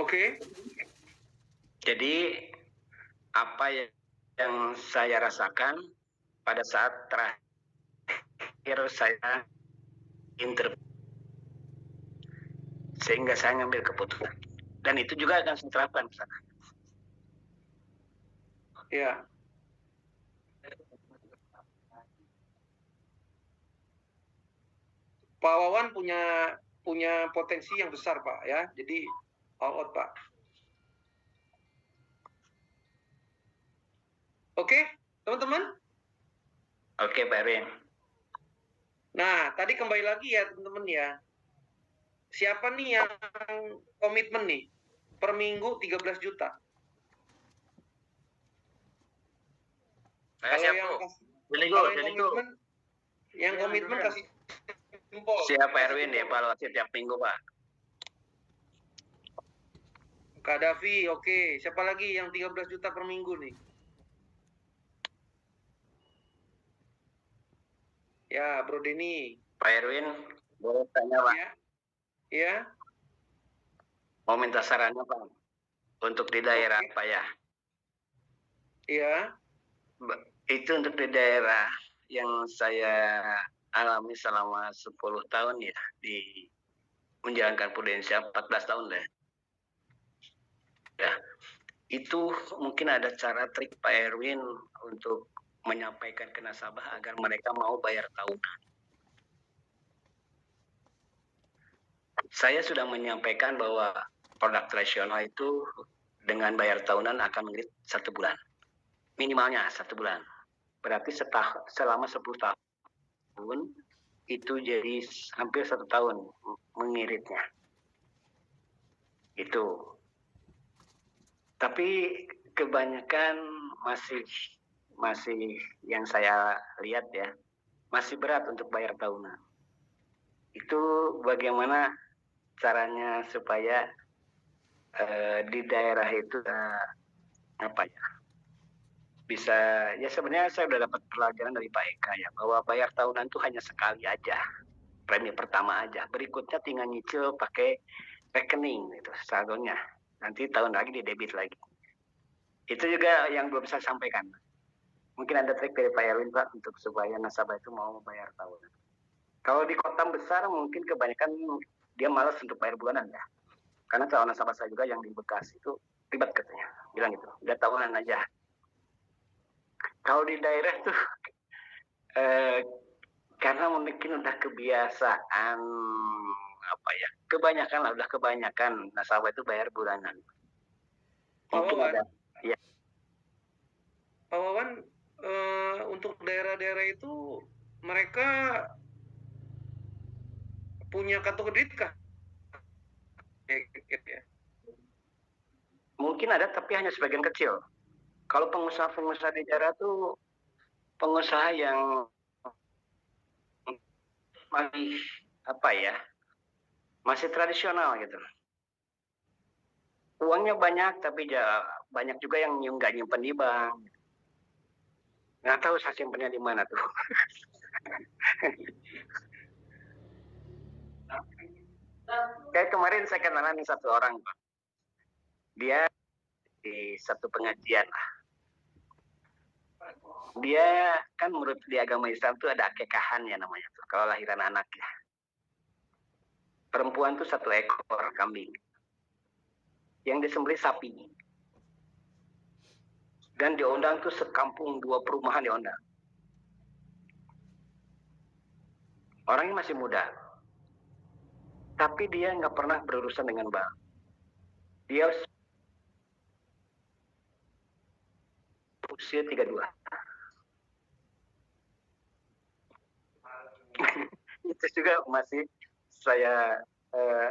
oke. Jadi apa yang saya rasakan pada saat terakhir saya interview, sehingga saya ngambil keputusan. Dan itu juga akan saya terapkan ke sana. Ya. Pak Wawan punya potensi yang besar, Pak, ya. Jadi all out, Pak. Oke, teman-teman? Oke, Pak Erwin. Nah, tadi kembali lagi ya, teman-teman ya. Siapa nih yang komitmen nih? Per minggu 13 juta. Saya siap kok. Kalau yang komitmen kasih jempol. Siap, Pak Erwin, dievaluasi tiap minggu, Pak. Kak Davi, oke. Siapa lagi yang 13 juta per minggu nih? Ya, Bro Denny. Pak Erwin, boleh tanya, Pak? Ya. Ya. Mau minta sarannya, Pak? Untuk di daerah, Oke. Pak ya? Iya. Itu untuk di daerah yang saya alami selama 10 tahun ya, di menjalankan Prudensial 14 tahun deh. Ya, itu mungkin ada cara trik Pak Erwin untuk menyampaikan ke nasabah agar mereka mau bayar tahunan. Saya sudah menyampaikan bahwa produk tradisional itu dengan bayar tahunan akan mengirit 1 bulan. Minimalnya 1 bulan. Berarti selama 10 tahun itu jadi hampir 1 tahun mengiritnya. Itu. Tapi kebanyakan masih yang saya lihat ya, masih berat untuk bayar tahunan. Itu bagaimana caranya supaya di daerah itu bisa, ya sebenarnya saya udah dapat pelajaran dari Pak Eka ya, bahwa bayar tahunan itu hanya sekali aja, premi pertama aja, berikutnya tinggal nyicil pakai rekening gitu, saldonya, nanti tahun lagi di debit lagi. Itu juga yang belum saya sampaikan. Mungkin ada trik dari Pak Erwin, Pak, untuk supaya nasabah itu mau bayar tahunan. Kalau di kota besar mungkin kebanyakan dia malas untuk bayar bulanan ya, karena calon nasabah saya juga yang di Bekasi itu ribet katanya, bilang gitu, udah tahunan aja. Kalau di daerah tuh karena mungkin udah kebiasaan kebanyakan nasabah itu bayar bulanan. Mungkin ada. Ya. Pak Wawan, untuk daerah-daerah itu mereka punya kartu kredit kah? Ya. Mungkin ada, tapi hanya sebagian kecil. Kalau pengusaha-pengusaha di daerah tuh pengusaha yang masih tradisional gitu. Uangnya banyak, tapi banyak juga yang nggak nyimpen di bank. Nggak tahu saya simpennya di mana tuh. Kayak kemarin saya kenalan satu orang, Pak. Dia di satu pengajian. Dia kan menurut di agama Islam tuh ada akekahan ya namanya tuh, kalau lahiran anak ya. Perempuan tuh 1 ekor kambing yang disembelih sapi. Dan diundang tuh sekampung 2 perumahan diundang. Orangnya masih muda. Tapi dia nggak pernah berurusan dengan bank. Dia usia 32. Itu juga masih saya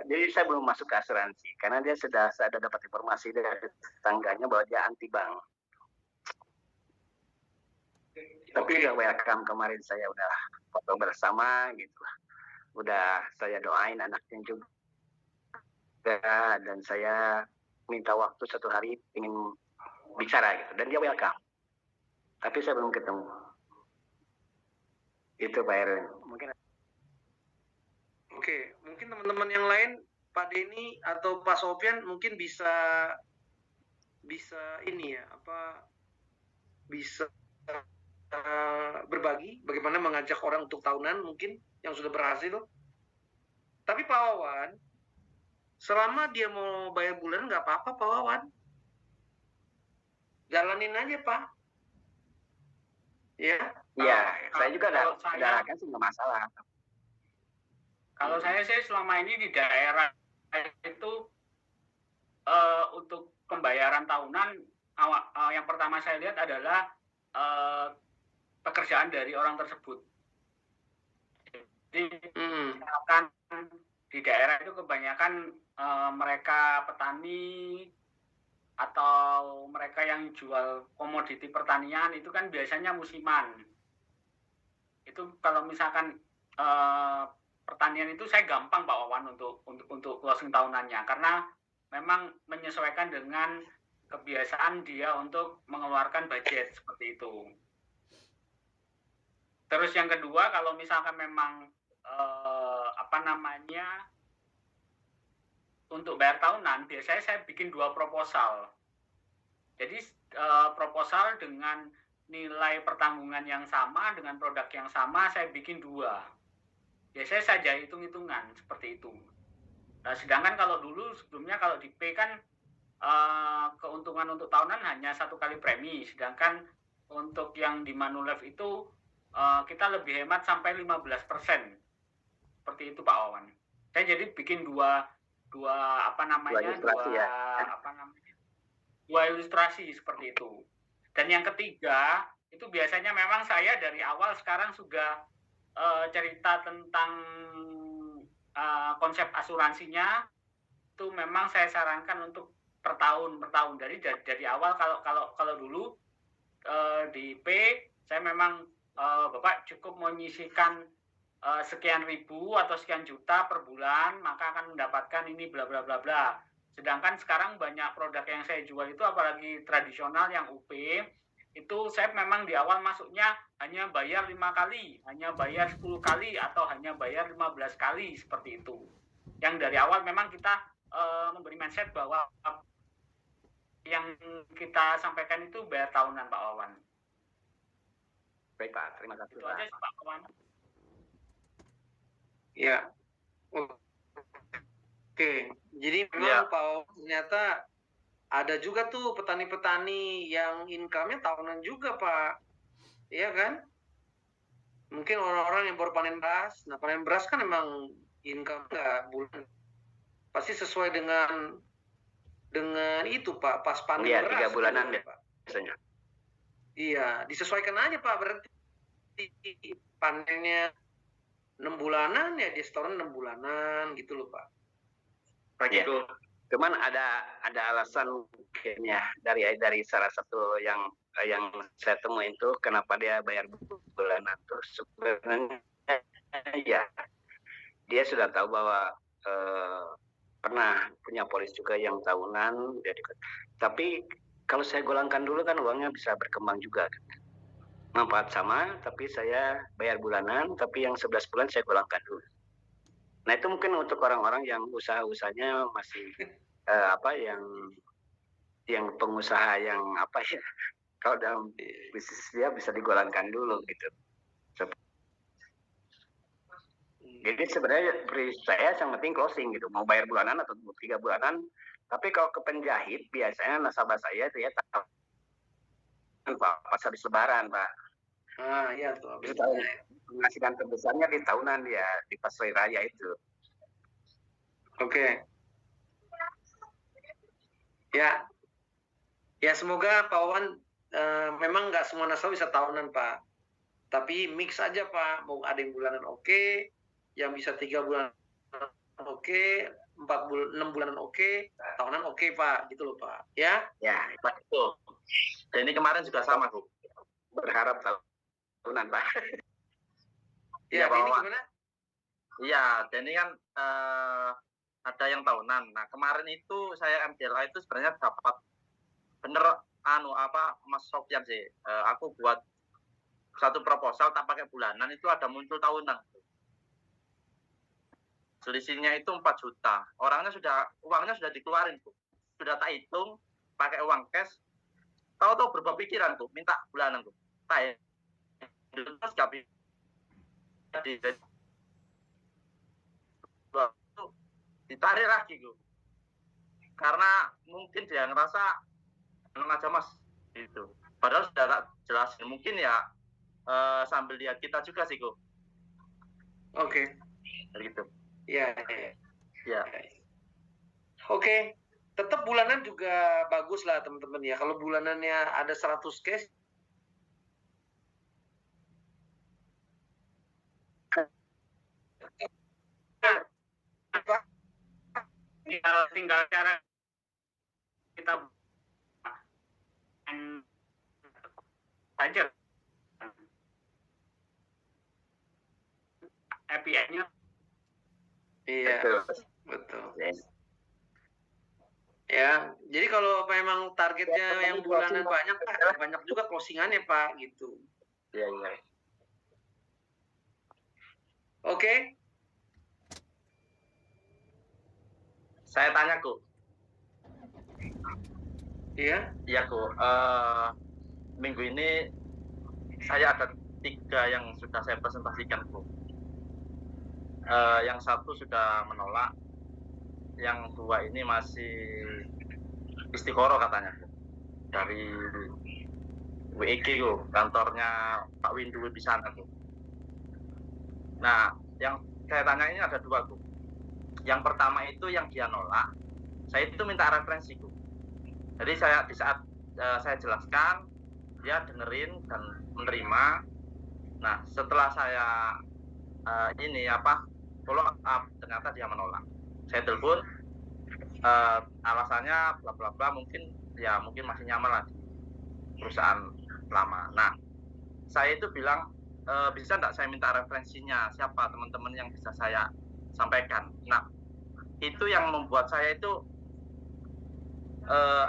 jadi saya belum masuk ke asuransi karena dia sudah saya ada dapat informasi dari tetangganya bahwa dia anti bank. Tapi udah welcome kemarin, saya udah foto bersama gitu. Udah saya doain anaknya juga dan saya minta waktu 1 hari ingin bicara gitu dan dia welcome. Tapi saya belum ketemu. Itu Pak Erwin. Oke, mungkin teman-teman yang lain, Pak Denny atau Pak Sofyan mungkin bisa ini ya, bisa berbagi bagaimana mengajak orang untuk tahunan mungkin yang sudah berhasil. Tapi Pak Wawan, selama dia mau bayar bulan nggak apa-apa Pak Wawan. Jalanin aja Pak. Ya. Iya, saya juga ada kan sih nggak masalah. Kalau saya sih selama ini di daerah itu untuk pembayaran tahunan yang pertama saya lihat adalah pekerjaan dari orang tersebut. Jadi misalkan di daerah itu kebanyakan mereka petani atau mereka yang jual komoditi pertanian itu kan biasanya musiman. Itu kalau misalkan pertanian itu saya gampang Pak Wawan untuk closing tahunannya karena memang menyesuaikan dengan kebiasaan dia untuk mengeluarkan budget seperti itu. Terus yang kedua kalau misalkan memang untuk bayar tahunan biasanya saya bikin 2 proposal. Jadi proposal dengan nilai pertanggungan yang sama dengan produk yang sama saya bikin 2. Biasanya saja hitung-hitungan seperti itu. Nah, sedangkan kalau dulu sebelumnya kalau di P kan keuntungan untuk tahunan hanya 1 kali premi, sedangkan untuk yang di Manulife itu kita lebih hemat sampai 15%. Seperti itu Pak Wawan. Saya jadi bikin dua ilustrasi seperti itu. Dan yang ketiga itu biasanya memang saya dari awal sekarang sudah cerita tentang konsep asuransinya itu memang saya sarankan untuk per tahun. Dari awal kalau dulu di P saya memang Bapak cukup menyisihkan sekian ribu atau sekian juta per bulan maka akan mendapatkan ini bla bla bla bla. Sedangkan sekarang banyak produk yang saya jual itu apalagi tradisional yang UP itu saya memang di awal masuknya hanya bayar 5 kali, hanya bayar 10 kali, atau hanya bayar 15 kali, seperti itu. Yang dari awal memang kita memberi mindset bahwa yang kita sampaikan itu bayar tahunan, Pak Wawan. Baik Pak, terima kasih. Itu aja Pak Wawan. Ya. Oke, jadi memang Pak Wawan ternyata ada juga tuh petani-petani yang income-nya tahunan juga Pak, iya kan? Mungkin orang-orang yang baru panen beras, nah panen beras kan emang income nggak bulan, pasti sesuai dengan itu Pak, pas panen beras. Iya, 3 bulanan ya Pak, biasanya. Iya, disesuaikan aja Pak, berarti panennya 6 bulanan ya dia setoran 6 bulanan gitu loh Pak. Begitu. Yeah. Cuman ada alasan mungkin ya dari salah satu yang saya temuin itu kenapa dia bayar bulanan tuh sebenarnya ya dia sudah tahu bahwa pernah punya polis juga yang tahunan. Tapi kalau saya golangkan dulu kan uangnya bisa berkembang juga. Manfaat sama, tapi saya bayar bulanan, tapi yang 11 bulan saya golangkan dulu. Nah itu mungkin untuk orang-orang yang usaha-usahanya masih yang pengusaha yang kalau dalam bisnis dia bisa digolangkan dulu gitu. Jadi sebenarnya saya yang penting closing gitu, mau bayar bulanan atau 3 bulanan. Tapi kalau ke penjahit biasanya nasabah saya itu ya pas habis lebaran Pak. Iya tuh. Habis tahun penghasilan terbesarnya di tahunan dia di pas hari raya itu. Oke. Ya semoga Pak Wawan memang nggak semua nasabah bisa tahunan Pak. Tapi mix aja Pak, mau ada yang bulanan oke, yang bisa 3 bulan oke, 6 bulanan oke, tahunan oke Pak, gitu loh Pak. Ya? Ya, betul. Dan ini kemarin juga sama, Bu. Berharap tahunan Pak. Ya, Pak ini Wawan. gimana? Iya, dan ini kan ada yang tahunan. Nah, kemarin itu saya MDLA itu sebenarnya dapat bener Mas Sofyan sih. Aku buat satu proposal tak pakai bulanan itu ada muncul tahunan. Selisihnya itu 4 juta. Uangnya sudah dikeluarin, Bu. Sudah tak hitung pakai uang cash. Tahu-tahu berubah pikiran, Bu, minta bulanan, Bu. Tak terus gak ditarik lagi, Bu. Karena mungkin dia ngerasa enak aja Mas gitu. Padahal sudah tak jelasin. Mungkin ya sambil lihat kita juga sih, Bu. Oke. Gitu. Ya. Ya. Oke. Tetap bulanan juga bagus lah teman-teman ya. Kalau bulanannya ada 100 case, tinggal cara kita aja API-nya. iya, betul. Ya, jadi kalau memang targetnya yang bulanan banyak, Pak, banyak juga closingannya Pak, gitu. Iya. Oke. Saya tanya, Bu. Iya. Iya, Bu. Minggu ini saya ada 3 yang sudah saya presentasikan, Bu. Yang 1 sudah menolak, yang 2 ini masih istiqoroh katanya, Bu. Dari WIG, Bu, kantornya Pak Windu di sana, Bu. Nah, yang saya tanya ini ada 2, Bu. Yang pertama itu yang dia nolak, saya itu minta referensi, Bu. Jadi di saat saya jelaskan, dia dengerin dan menerima. Nah, setelah saya follow up, ternyata dia menolak. Saya telepon, alasannya bla bla bla, mungkin masih nyaman lah di perusahaan lama. Nah, saya itu bilang, bisa nggak saya minta referensinya, siapa teman-teman yang bisa saya sampaikan. Nah, itu yang membuat saya itu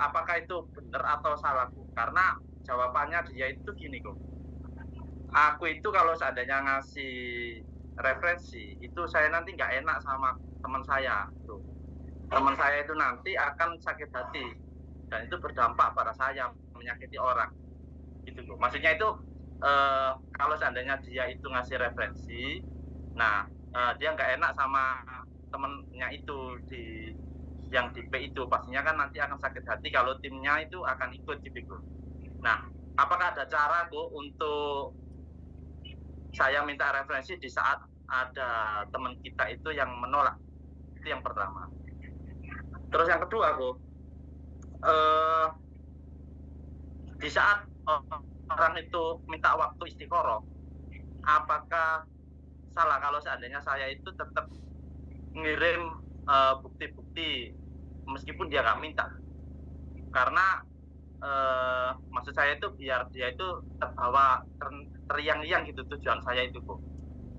apakah itu benar atau salah, Bu? Karena jawabannya dia itu gini, Bu. Aku itu kalau seandainya ngasih referensi, itu saya nanti nggak enak sama teman saya, tuh. Teman saya itu nanti akan sakit hati dan itu berdampak pada saya, menyakiti orang, gitu, Bu. Maksudnya itu kalau seandainya dia itu ngasih referensi, nah dia nggak enak sama temennya itu yang di P itu, pastinya kan nanti akan sakit hati kalau timnya itu akan ikut gitu. Nah, apakah ada cara, Bu, untuk saya minta referensi di saat ada teman kita itu yang menolak? Itu yang pertama. Terus yang kedua, Bu, di saat orang itu minta waktu istiqoroh, apakah salah kalau seandainya saya itu tetap ngirim bukti-bukti meskipun dia nggak minta? Karena maksud saya itu biar dia itu terbawa teriang-iang gitu tujuan saya itu, Bu.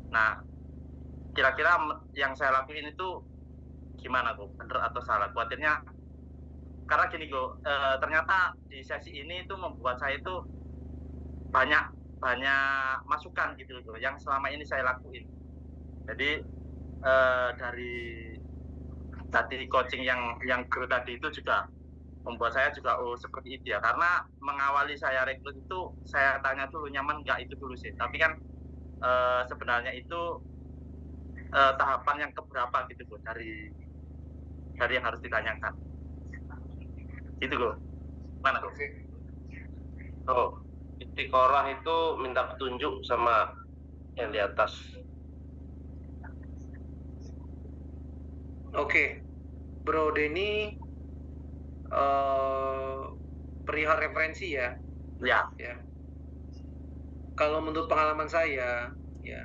Nah, kira-kira yang saya lakuin itu gimana kok, bener atau salah. Khawatirnya karena gini kok, ternyata di sesi ini itu membuat saya itu banyak masukan gitu loh yang selama ini saya lakuin. Jadi dari tadi coaching yang guru tadi itu juga membuat saya juga seperti itu ya, karena mengawali saya rekrut itu saya tanya dulu nyaman nggak itu dulu sih, tapi kan sebenarnya itu tahapan yang keberapa gitu loh dari yang harus ditanyakan gitu loh. Mana kok? Oh, istiqoroh itu minta petunjuk sama yang di atas. Oke, Bro Denny, perihal referensi ya. Ya. Kalau menurut pengalaman saya, ya,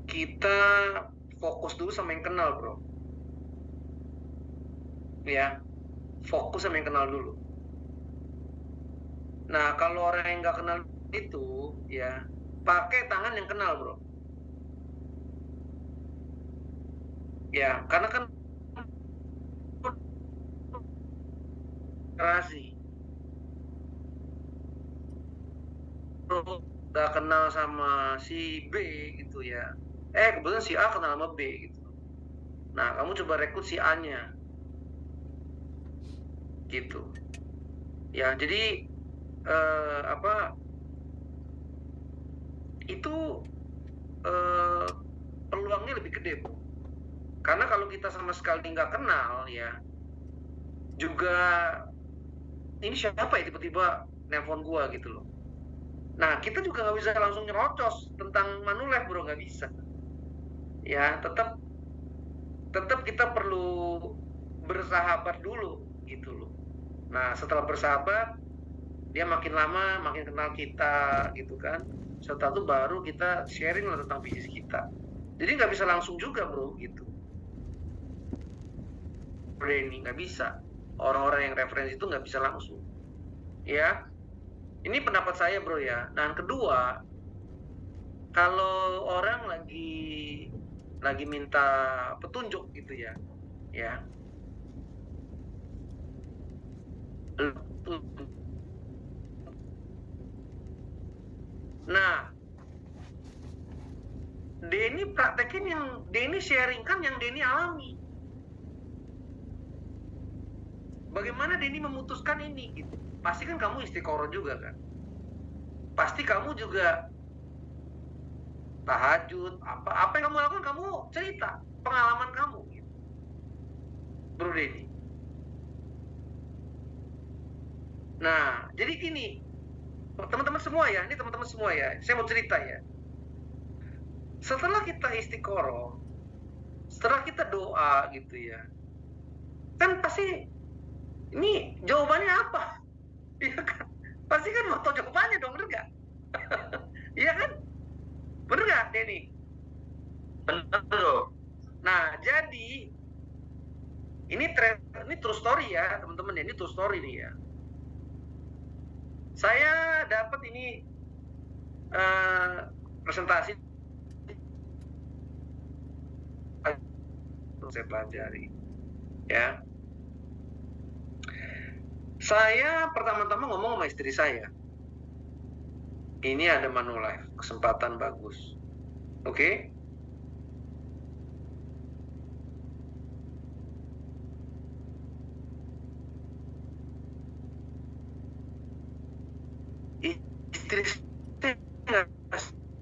kita fokus dulu sama yang kenal, bro. Ya, fokus sama yang kenal dulu. Nah, kalau orang yang nggak kenal itu, ya, pakai tangan yang kenal, bro. Ya, karena kan relasi. Bro, udah kenal sama si B gitu ya. Kebetulan si A kenal sama B gitu. Nah, kamu coba rekrut si A-nya. Gitu. Ya, jadi itu peluangnya lebih gede, bro. Karena kalau kita sama sekali nggak kenal ya, juga ini siapa ya tiba-tiba nelpon gua gitu loh. Nah, kita juga nggak bisa langsung nyerocos tentang Manulife, bro, nggak bisa. Ya, tetap kita perlu bersahabat dulu gitu loh. Nah, setelah bersahabat, dia makin lama makin kenal kita gitu kan. Setelah itu baru kita sharing lah tentang bisnis kita. Jadi nggak bisa langsung juga, bro, gitu. Ini nggak bisa. Orang-orang yang referensi itu nggak bisa langsung. Ya, ini pendapat saya, bro ya. Nah, yang kedua, kalau orang lagi minta petunjuk gitu ya, nah, Denny praktekin yang Denny sharingkan, yang Denny alami. Bagaimana Denny memutuskan ini gitu? Pasti kan kamu istiqoroh juga kan? Pasti kamu juga tahajud, apa yang kamu lakukan, kamu cerita pengalaman kamu gitu. Bro Denny. Nah, jadi gini, teman-teman semua ya, saya mau cerita ya. Setelah kita istiqoroh, setelah kita doa gitu ya, kan pasti ini jawabannya apa? Iya kan? Pasti kan mau tahu jawabannya dong, bener nggak? Iya kan? Bener nggak, Denny? Betul. Nah, jadi ini true story ya, teman-teman ya, ini true story nih ya. Saya dapat ini presentasi untuk saya pelajari, ya. Saya pertama-tama ngomong sama istri saya. Ini ada Manulife, kesempatan bagus. Oke? Istri saya nggak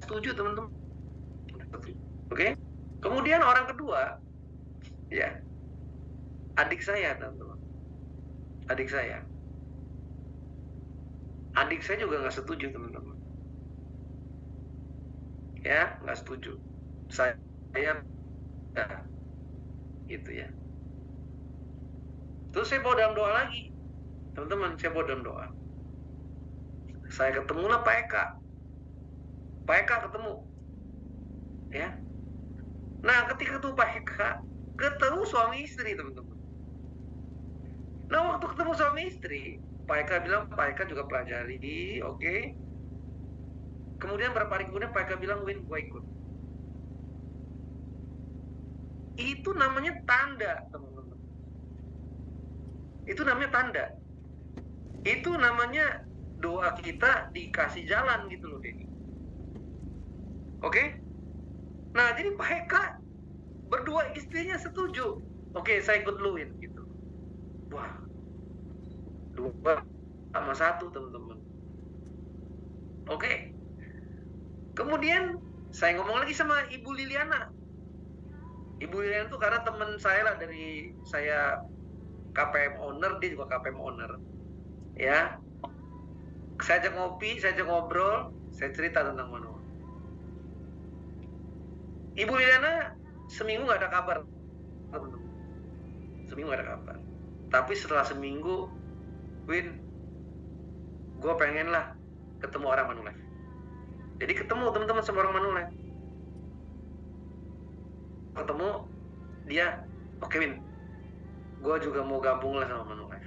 setuju, teman-teman. Oke? Kemudian orang kedua, ya, adik saya, teman-teman. Adik saya juga nggak setuju, teman-teman. Ya, nggak setuju. Saya gitu ya. Terus saya bawa dalam doa lagi, teman-teman. Saya bawa dalam doa. Saya ketemulah Pak Eka. Pak Eka ketemu, ya. Nah, ketika ketemu Pak Eka, ketemu suami istri, teman-teman. Nah, waktu ketemu suami istri, Pak Eka bilang, Pak Eka juga pelajari, oke. Kemudian beberapa hari kemudian Pak Eka bilang, Win, gue ikut. itu namanya tanda, teman-teman. Itu namanya tanda. Itu namanya doa kita dikasih jalan gitu loh, Denny. Oke? Nah, jadi Pak Eka berdua istrinya setuju. Oke, saya ikut lu gitu. Wah, 2-1 teman-teman. Oke. Kemudian saya ngomong lagi sama Ibu Liliana. Ibu Liliana itu karena teman saya lah, dari saya KPM owner, dia juga KPM owner. Ya. Saya ajak ngopi, saya ajak ngobrol, saya cerita tentang manual. Ibu Liliana seminggu nggak ada kabar, teman-teman. Seminggu nggak ada kabar. Tapi setelah seminggu, Win, gue pengen lah ketemu orang Manulife. Jadi ketemu teman-teman sama orang Manulife. Ketemu dia, oke Win, gue juga mau gabung lah sama Manulife.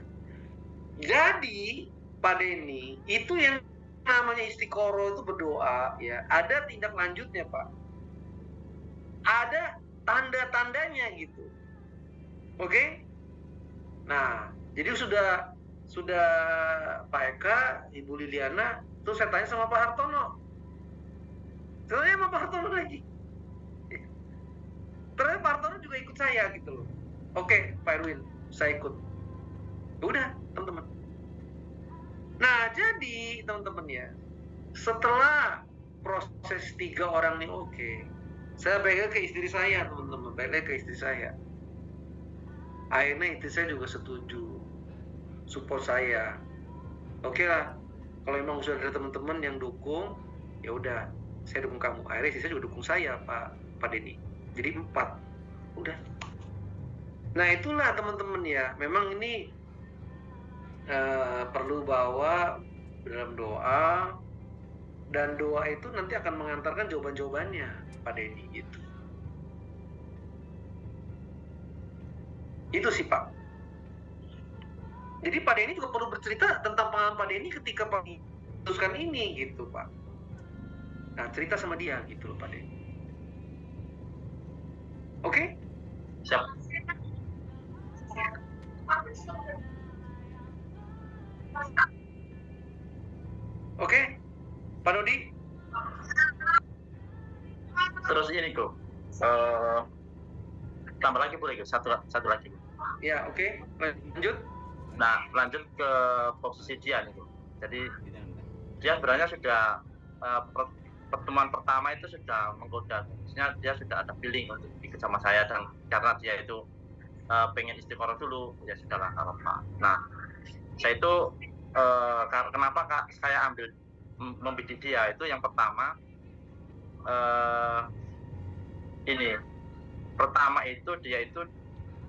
Jadi Pak Denny, itu yang namanya istiqoroh itu berdoa, ya. Ada tindak lanjutnya, Pak. Ada tanda-tandanya gitu. Oke? Nah, jadi sudah Pak Eka, Ibu Liliana, terus saya tanya sama Pak Hartono. Saya tanya sama Pak Hartono lagi. Ternyata Pak Hartono juga ikut saya gitu loh. Oke, Pak Erwin, saya ikut. Udah, teman-teman. Nah, jadi teman-teman ya, setelah proses 3 orang nih oke, saya balik ke istri saya, teman-teman, balik ke istri saya. Akhirnya istri saya juga setuju, support saya. Oke lah, kalau memang sudah ada teman-teman yang dukung, ya udah, saya dukung kamu. Akhirnya istri saya juga dukung saya, Pak Denny. Jadi 4, udah. Nah itulah teman-teman ya, memang ini perlu bawa dalam doa, dan doa itu nanti akan mengantarkan jawaban-jawabannya Pak Denny gitu. Itu sih Pak. Jadi Pak Denny juga perlu bercerita tentang pengalaman Pak Denny ketika Pak memutuskan ini gitu Pak. Nah cerita sama dia gitu loh Pak Denny. Oke? Siap. Oke, Pak Dodi. Terus ini kok, tambah lagi boleh kok, satu lagi. Ya oke, lanjut. Nah lanjut ke posisi dia nih kok. Jadi dia sebenarnya sudah pertemuan pertama itu sudah menggoda. Maksudnya dia sudah ada feeling untuk ikut sama saya, dan karena dia itu pengen istiqoroh dulu, ya sudahlah kalau Pak. Nah saya itu kenapa saya ambil membidik dia itu yang pertama, ini pertama itu dia itu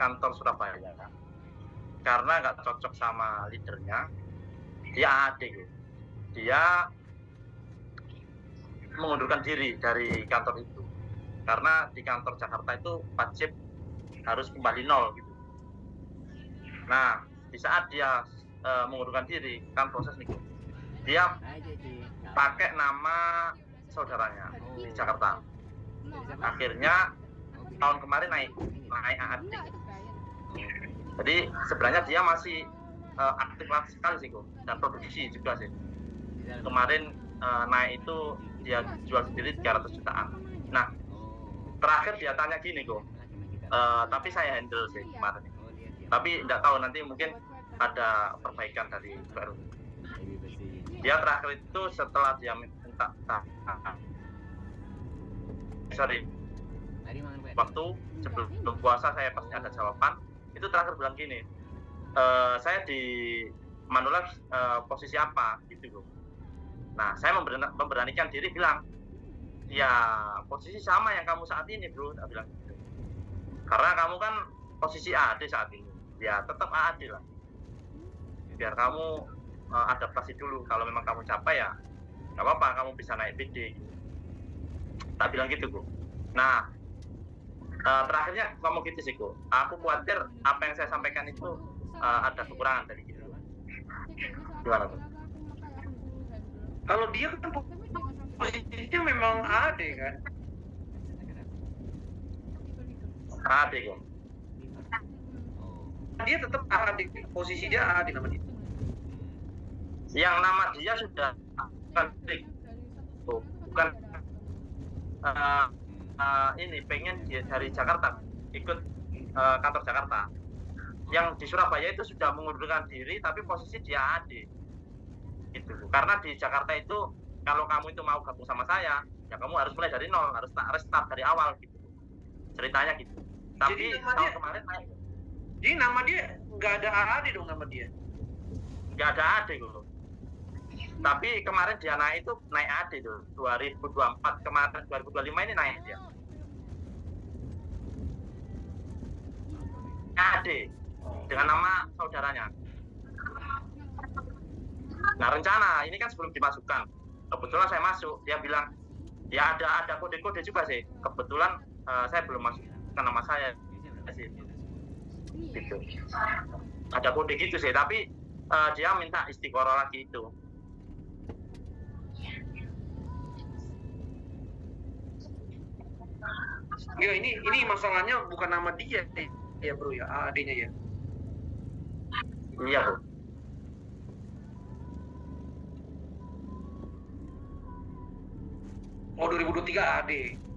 kantor Surabaya kan, karena nggak cocok sama leadernya, dia AD gitu. Dia mengundurkan diri dari kantor itu karena di kantor Jakarta itu wajib harus kembali 0 gitu. Nah di saat dia mengundurkan diri kan proses nih, dia pakai nama saudaranya di Jakarta. Akhirnya tahun kemarin naik AAD. Jadi sebenarnya dia masih aktif sekali sih kok, dan produksi juga sih. Kemarin naik itu dia jual sendiri 300 jutaan. Nah terakhir dia tanya gini kok, tapi saya handle sih kemarin. Tapi tidak tahu nanti mungkin ada perbaikan dari baru. Dia terakhir itu setelah dia minta waktu sebelum puasa saya pasti ada jawaban. Itu terakhir bilang gini, saya di Manulife posisi apa gitu loh. Nah saya memberanikan diri bilang, ya posisi sama yang kamu saat ini bro, saya bilang gitu. Karena kamu kan posisi AD saat ini, ya tetap AD lah. Biar kamu adaptasi dulu, kalau memang kamu capai ya nggak apa-apa, kamu bisa naik PD. Tak bilang gitu kok. Nah terakhirnya ngomong gitu sih kok, aku khawatir apa yang saya sampaikan itu ada kekurangan dari gitu. Gimana tuh? Kalau dia kan posisinya memang AD kan. AD kok. Dia tetap AD, posisi dia AD nama dia. Yang nama dia sudah bukan ini pengen dia dari Jakarta ikut kantor Jakarta. Yang di Surabaya itu sudah mengundurkan diri tapi posisi dia AD gitu. Karena di Jakarta itu kalau kamu itu mau gabung sama saya ya kamu harus mulai dari nol, harus restart dari awal gitu ceritanya gitu. Tapi tahun kemarin naik. Jadi nama dia nggak ada AD dong nama dia. Nggak ada AD gitu. Tapi kemarin dia naik itu naik AD tuh 2024, kemarin 2025 ini naik dia AD dengan nama saudaranya. Nah rencana ini kan sebelum dimasukkan, kebetulan saya masuk, dia bilang ya ada kode-kode juga sih. Kebetulan saya belum masukkan nama saya sih. Gitu. Ada kode gitu sih, tapi dia minta istiqoroh lagi itu. Ya ini masalahnya bukan nama dia ya bro ya, AD-nya ya. Iya bro. Oh 2023 AD.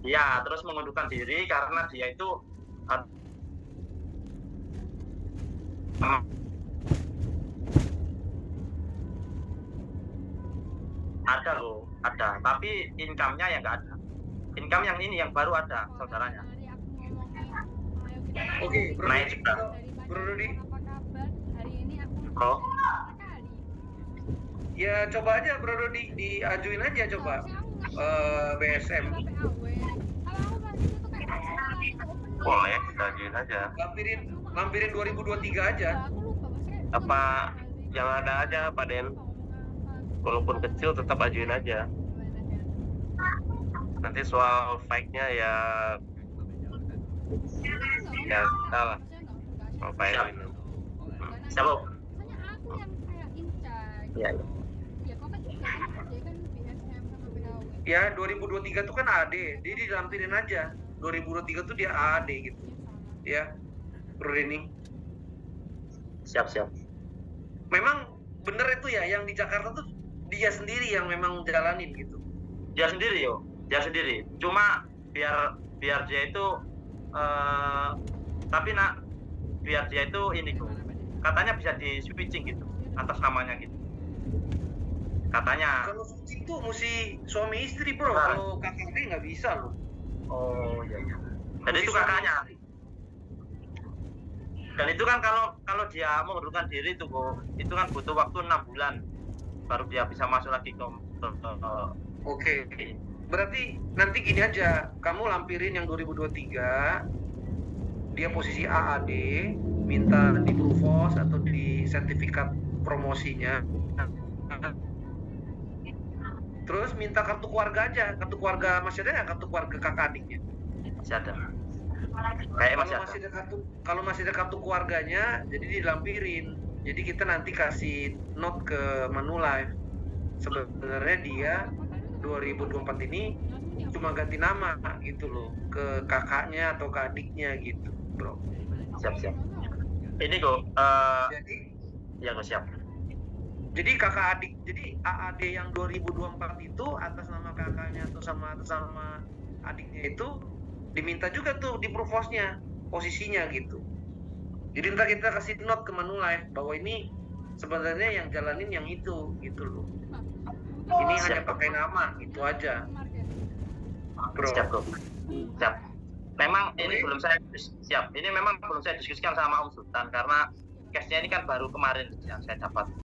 Ya terus mengundurkan diri karena dia itu ada loh, ada. Tapi income-nya yang nggak ada. Income yang ini yang baru ada saudaranya. Oke, Bro. Naik juga. Bro Rudi. Bro. Ya coba aja Bro Rudi diajuin aja coba BSM. Boleh, kita ajuin aja. Lampirin 2023 aja. Apa yang ada aja Pak Den? Walaupun kecil tetap ajuin aja. Nanti soal fake-nya ya kita lah. Mau file ini. Siapa? Iya. Ya 2023 tuh kan AD, jadi dilampirin aja. 2023 tuh dia AD gitu. Ya, Bro Denny. Siap. Memang bener itu ya, yang di Jakarta tuh dia sendiri yang memang jalanin gitu. Dia sendiri yo, dia sendiri. Cuma biar dia itu tapi biar dia itu ini kok. Katanya bisa di switching gitu atas namanya gitu. Katanya. Kalau switching tuh mesti suami istri bro, Nah. kalau kakaknya nggak bisa loh. Oh iya. Jadi Mesti itu suami kakaknya. istri. Dan itu kan kalau dia mengundurkan diri itu kok, itu kan butuh waktu 6 bulan baru dia bisa masuk lagi ke Oke. Berarti nanti gini aja, kamu lampirin yang 2023, dia posisi AAD, minta di provos atau di sertifikat promosinya. Terus minta kartu keluarga aja, kartu keluarga masih ada nggak kartu keluarga kakak adiknya? masih ada. Kayak masih Kalau ada. masih ada kartu keluarganya, jadi dilampirin. Jadi kita nanti kasih note ke Manulife. Sebenarnya dia 2024 ini cuma ganti nama gitu loh ke kakaknya atau ke adiknya gitu, bro. Siap. Ini kok Jadi ya kok siap. jadi kakak adik, jadi AAD yang 2024 itu atas nama kakaknya atau sama adiknya itu diminta juga tuh di provosnya posisinya gitu. Jadi ntar kita kasih note ke Manulife bahwa ini sebenarnya yang jalanin yang itu gitu loh. Ini hanya pakai nama itu aja, bro. Siap kok. Siap. Memang ini Oke. belum saya siap. Ini memang belum saya diskusikan sama Om Sultan karena case-nya ini kan baru kemarin yang saya dapat.